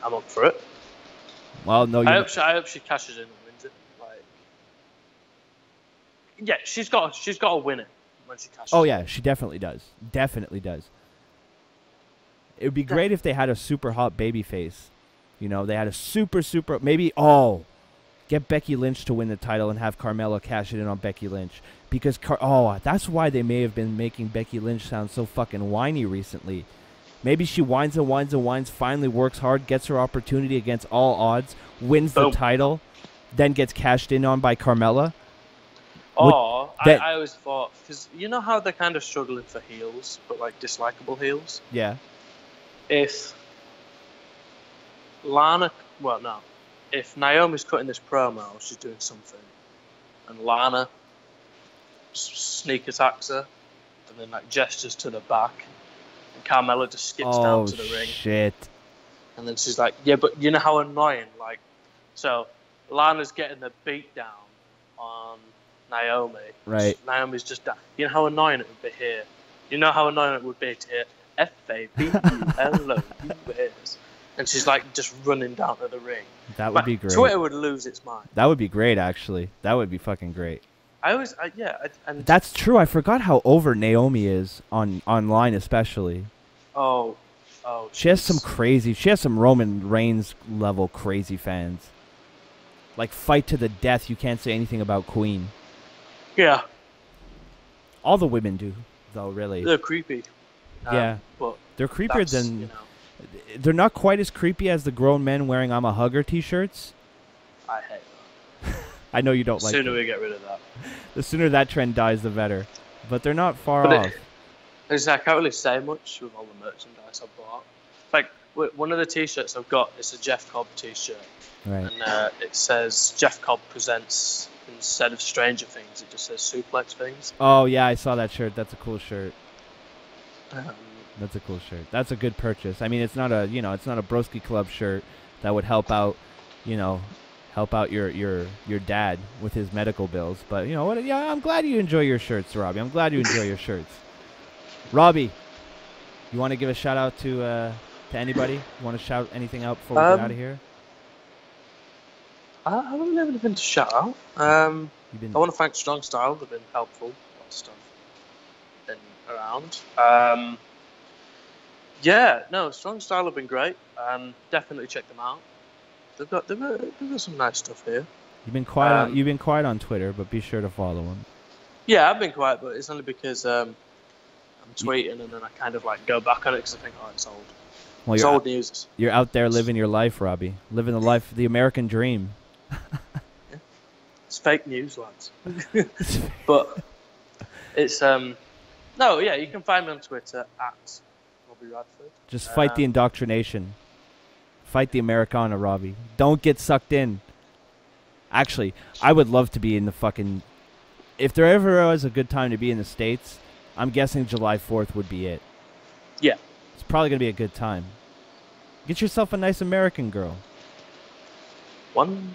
I'm up for it. Well, no, I hope she cashes in and wins it. Like, yeah, she's got to win it when she cashes. Oh yeah, she definitely does. Definitely does. It would be great if they had a super hot baby face. You know, they had a super maybe. Oh, Get Becky Lynch to win the title and have Carmella cash it in on Becky Lynch. Because, that's why they may have been making Becky Lynch sound so fucking whiny recently. Maybe she whines and whines and whines, finally works hard, gets her opportunity against all odds, wins the title, then gets cashed in on by Carmella. Or, I always thought, because you know how they're kind of struggling for heels, but like dislikable heels? Yeah. If if Naomi's cutting this promo, she's doing something, and Lana sneak attacks her, and then like gestures to the back, and Carmella just skips down to the ring. Shit. And then she's like, yeah, but you know how annoying, like, so Lana's getting the beat down on Naomi. Right. Naomi's just down. You know how annoying it would be here. You know how annoying it would be to hear F-A-B-U-L-O-U-S. And she's like just running down to the ring. That would be great. Twitter would lose its mind. That would be great, actually. That would be fucking great. And that's true. I forgot how over Naomi is online, especially. Oh. She has some Roman Reigns level crazy fans. Like fight to the death. You can't say anything about Queen. Yeah. All the women do, though. Really. They're creepy. Yeah. But they're creepier than. They're not quite as creepy as the grown men wearing "I'm a Hugger" T-shirts. I hate that. I know you don't like. The sooner we get rid of that. The sooner that trend dies, the better. But they're not far off. I can't really say much with all the merchandise I've bought. Like one of the T-shirts I've got is a Jeff Cobb T-shirt, right? And it says Jeff Cobb presents instead of Stranger Things. It just says Suplex Things. Oh yeah, I saw that shirt. That's a cool shirt. That's a cool shirt. That's a good purchase. I mean, it's not a it's not a Broski Club shirt that would help out, your dad with his medical bills. But you know what? Yeah, I'm glad you enjoy your shirts, Robbie. I'm glad you enjoy your shirts. Robbie, you want to give a shout out to anybody? You want to shout anything out before we get out of here? I haven't really anything to shout out. I want to thank Strong Style. They've been helpful. Lots of stuff been around. Strong Style have been great. Definitely check them out. They've got some nice stuff here. You've been quiet. You've been quiet on Twitter, but be sure to follow them. Yeah, I've been quiet, but it's only because I'm tweeting and then I kind of like go back on it because I think, it's old. Well, it's old news. You're out there living your life, Robbie. Living the life, the American dream. Yeah. It's fake news, lads. But it's you can find me on Twitter at Robbie Radford. Just fight the indoctrination. Fight the Americana, Robbie. Don't get sucked in. Actually, I would love to be in the fucking... If there ever was a good time to be in the States, I'm guessing July 4th would be it. Yeah. It's probably going to be a good time. Get yourself a nice American girl. One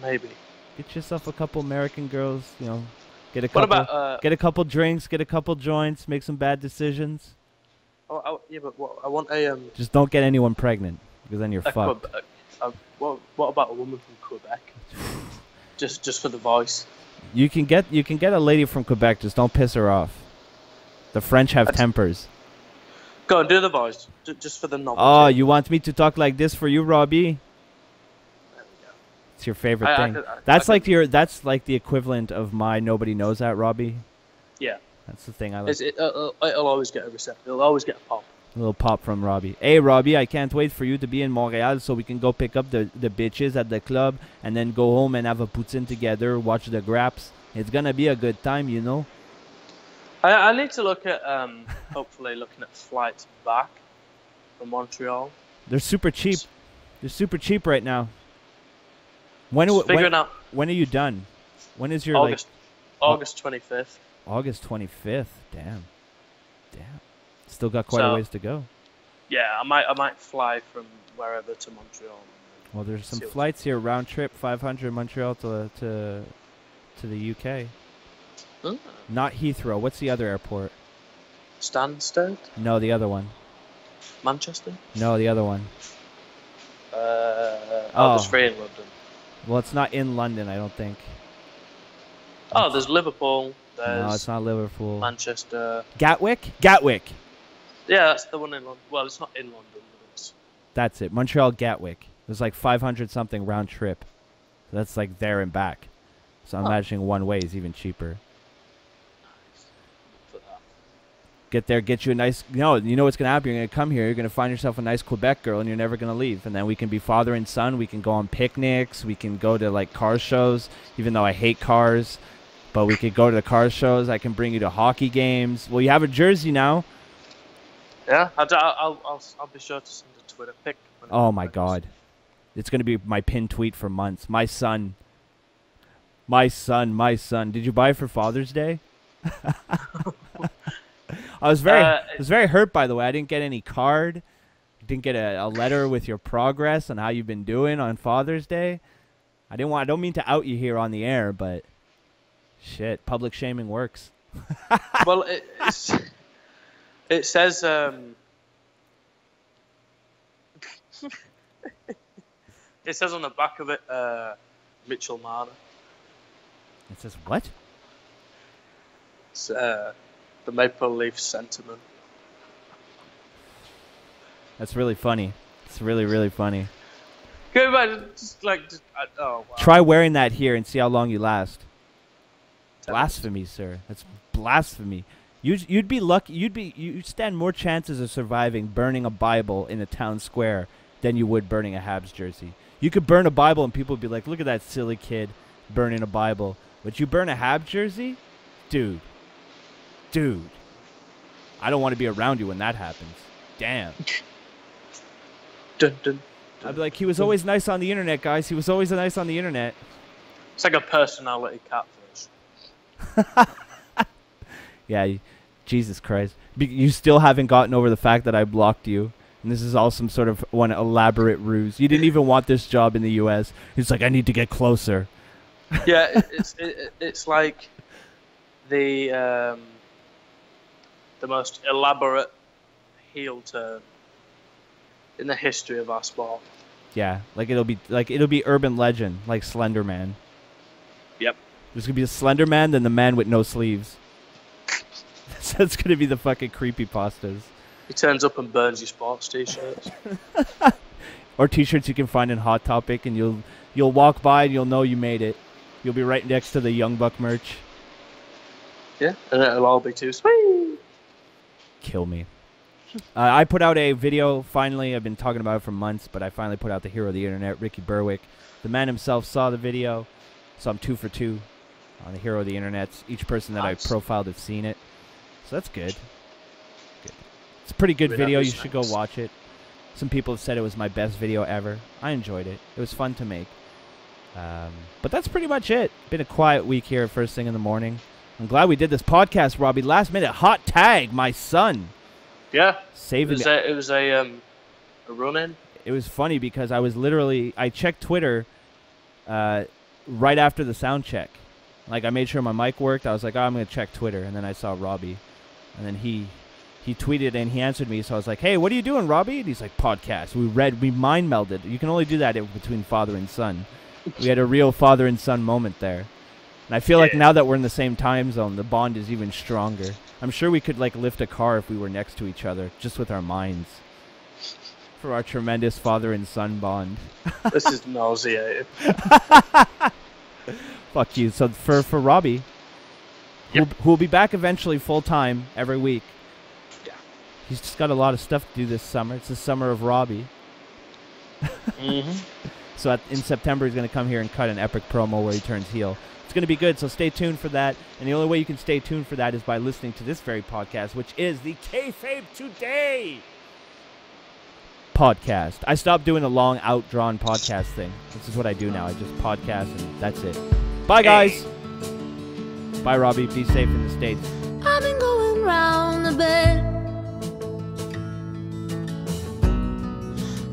maybe. Get yourself a couple American girls, get a couple get a couple drinks, get a couple joints, make some bad decisions. But I want a Just don't get anyone pregnant, because then you're fucked. What about a woman from Quebec? just for the voice. You can get a lady from Quebec, just don't piss her off. The French have tempers. Go on, do the voice, just for the novelty. Oh, you want me to talk like this for you, Robbie? There we go. It's your favorite thing. That's like the equivalent of my Nobody Knows That, Robbie. Yeah. That's the thing I like. It'll always get a reception. It'll always get a pop. A little pop from Robbie. Hey, Robbie, I can't wait for you to be in Montreal so we can go pick up the bitches at the club and then go home and have a poutine together, watch the Graps. It's going to be a good time, I need to look at, hopefully looking at flights back from Montreal. They're super cheap. They're super cheap right now. When are you done? When is your August 25th. August 25th. Damn. Still got quite a ways to go. Yeah, I might fly from wherever to Montreal. Well, there's some flights here, round trip 500 Montreal to the UK. Oh. Not Heathrow. What's the other airport? Stansted? No, the other one. Manchester? No, the other one. There's three in London. Well, it's not in London, I don't think. There's Liverpool. No, it's not Liverpool. Manchester. Gatwick? Yeah, that's the one in London. Well, it's not in London. That's it. Montreal, Gatwick. It was like 500 something round trip. That's like there and back. So I'm imagining one way is even cheaper. Get there, get you a nice... No, you know what's going to happen? You're going to come here, you're going to find yourself a nice Quebec girl, and you're never going to leave. And then we can be father and son. We can go on picnics. We can go to, like, car shows, even though I hate cars. But we could go to the car shows. I can bring you to hockey games. Well, you have a jersey now. Yeah, I'll be sure to send a Twitter pic. Oh, my God. It's going to be my pinned tweet for months. My son. My son, my son. Did you buy it for Father's Day? I was very hurt, by the way. I didn't get any card. Didn't get a letter with your progress on how you've been doing on Father's Day. I don't mean to out you here on the air, but shit, public shaming works. Well, it says it says on the back of it, Mitchell Marner. It says what? It's the Maple Leaf sentiment. That's really funny. It's really, really funny. Go back, oh, wow. Try wearing that here and see how long you last. Blasphemy, sir. That's blasphemy. You'd be lucky. You'd stand more chances of surviving burning a Bible in a town square than you would burning a Habs jersey. You could burn a Bible and people would be like, "Look at that silly kid burning a Bible." But you burn a Habs jersey, dude. I don't want to be around you when that happens. Damn. Dun, dun, dun, I'd be like, he was always nice on the internet, guys. He was always nice on the internet. It's like a personality catfish. Yeah, Jesus Christ. You still haven't gotten over the fact that I blocked you. And this is all some sort of one elaborate ruse. You didn't even want this job in the U.S. It's like, I need to get closer. Yeah, it's like the most elaborate heel turn in the history of our sport. Yeah, it'll be urban legend, like Slender Man. Yep. There's gonna be a Slender Man, then the man with no sleeves. That's gonna be the fucking creepypastas. He turns up and burns your sports t-shirts. Or t-shirts you can find in Hot Topic, and you'll walk by and you'll know you made it. You'll be right next to the Young Buck merch. Yeah, and it'll all be too sweet. Kill me. I put out a video, finally. I've been talking about it for months, but I finally put out the hero of the internet, Ricky Berwick. The man himself saw the video, so I'm 2 for 2 on the hero of the internet. Each person that I profiled has seen it, so that's good. It's a pretty good video. You should go watch it. Some people have said it was my best video ever. I enjoyed it. It was fun to make. But that's pretty much it. Been a quiet week here first thing in the morning. I'm glad we did this podcast, Robbie. Last minute hot tag, my son. Yeah. Saving me. It was a run-in. It was funny because I checked Twitter right after the sound check. Like, I made sure my mic worked. I was like, I'm going to check Twitter. And then I saw Robbie. And then he tweeted and he answered me. So I was like, hey, what are you doing, Robbie? And he's like, podcast. We mind melded. You can only do that between father and son. We had a real father and son moment there. And I feel like now that we're in the same time zone, the bond is even stronger. I'm sure we could like lift a car if we were next to each other, just with our minds. For our tremendous father and son bond. This is nauseating. Fuck you. So for Robbie, who will be back eventually full time every week. Yeah. He's just got a lot of stuff to do this summer. It's the summer of Robbie. Mm-hmm. So in September, he's going to come here and cut an epic promo where he turns heel. It's going to be good, so stay tuned for that. And the only way you can stay tuned for that is by listening to this very podcast, which is the Kayfabe Today podcast. I stopped doing a long, outdrawn podcast thing. This is what I do now. I just podcast, and that's it. Bye, guys. Bye, Robbie. Be safe in the States. I've been going round the bed.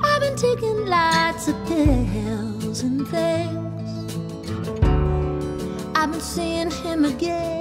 I've been taking lots of pills and things. I've been seeing him again.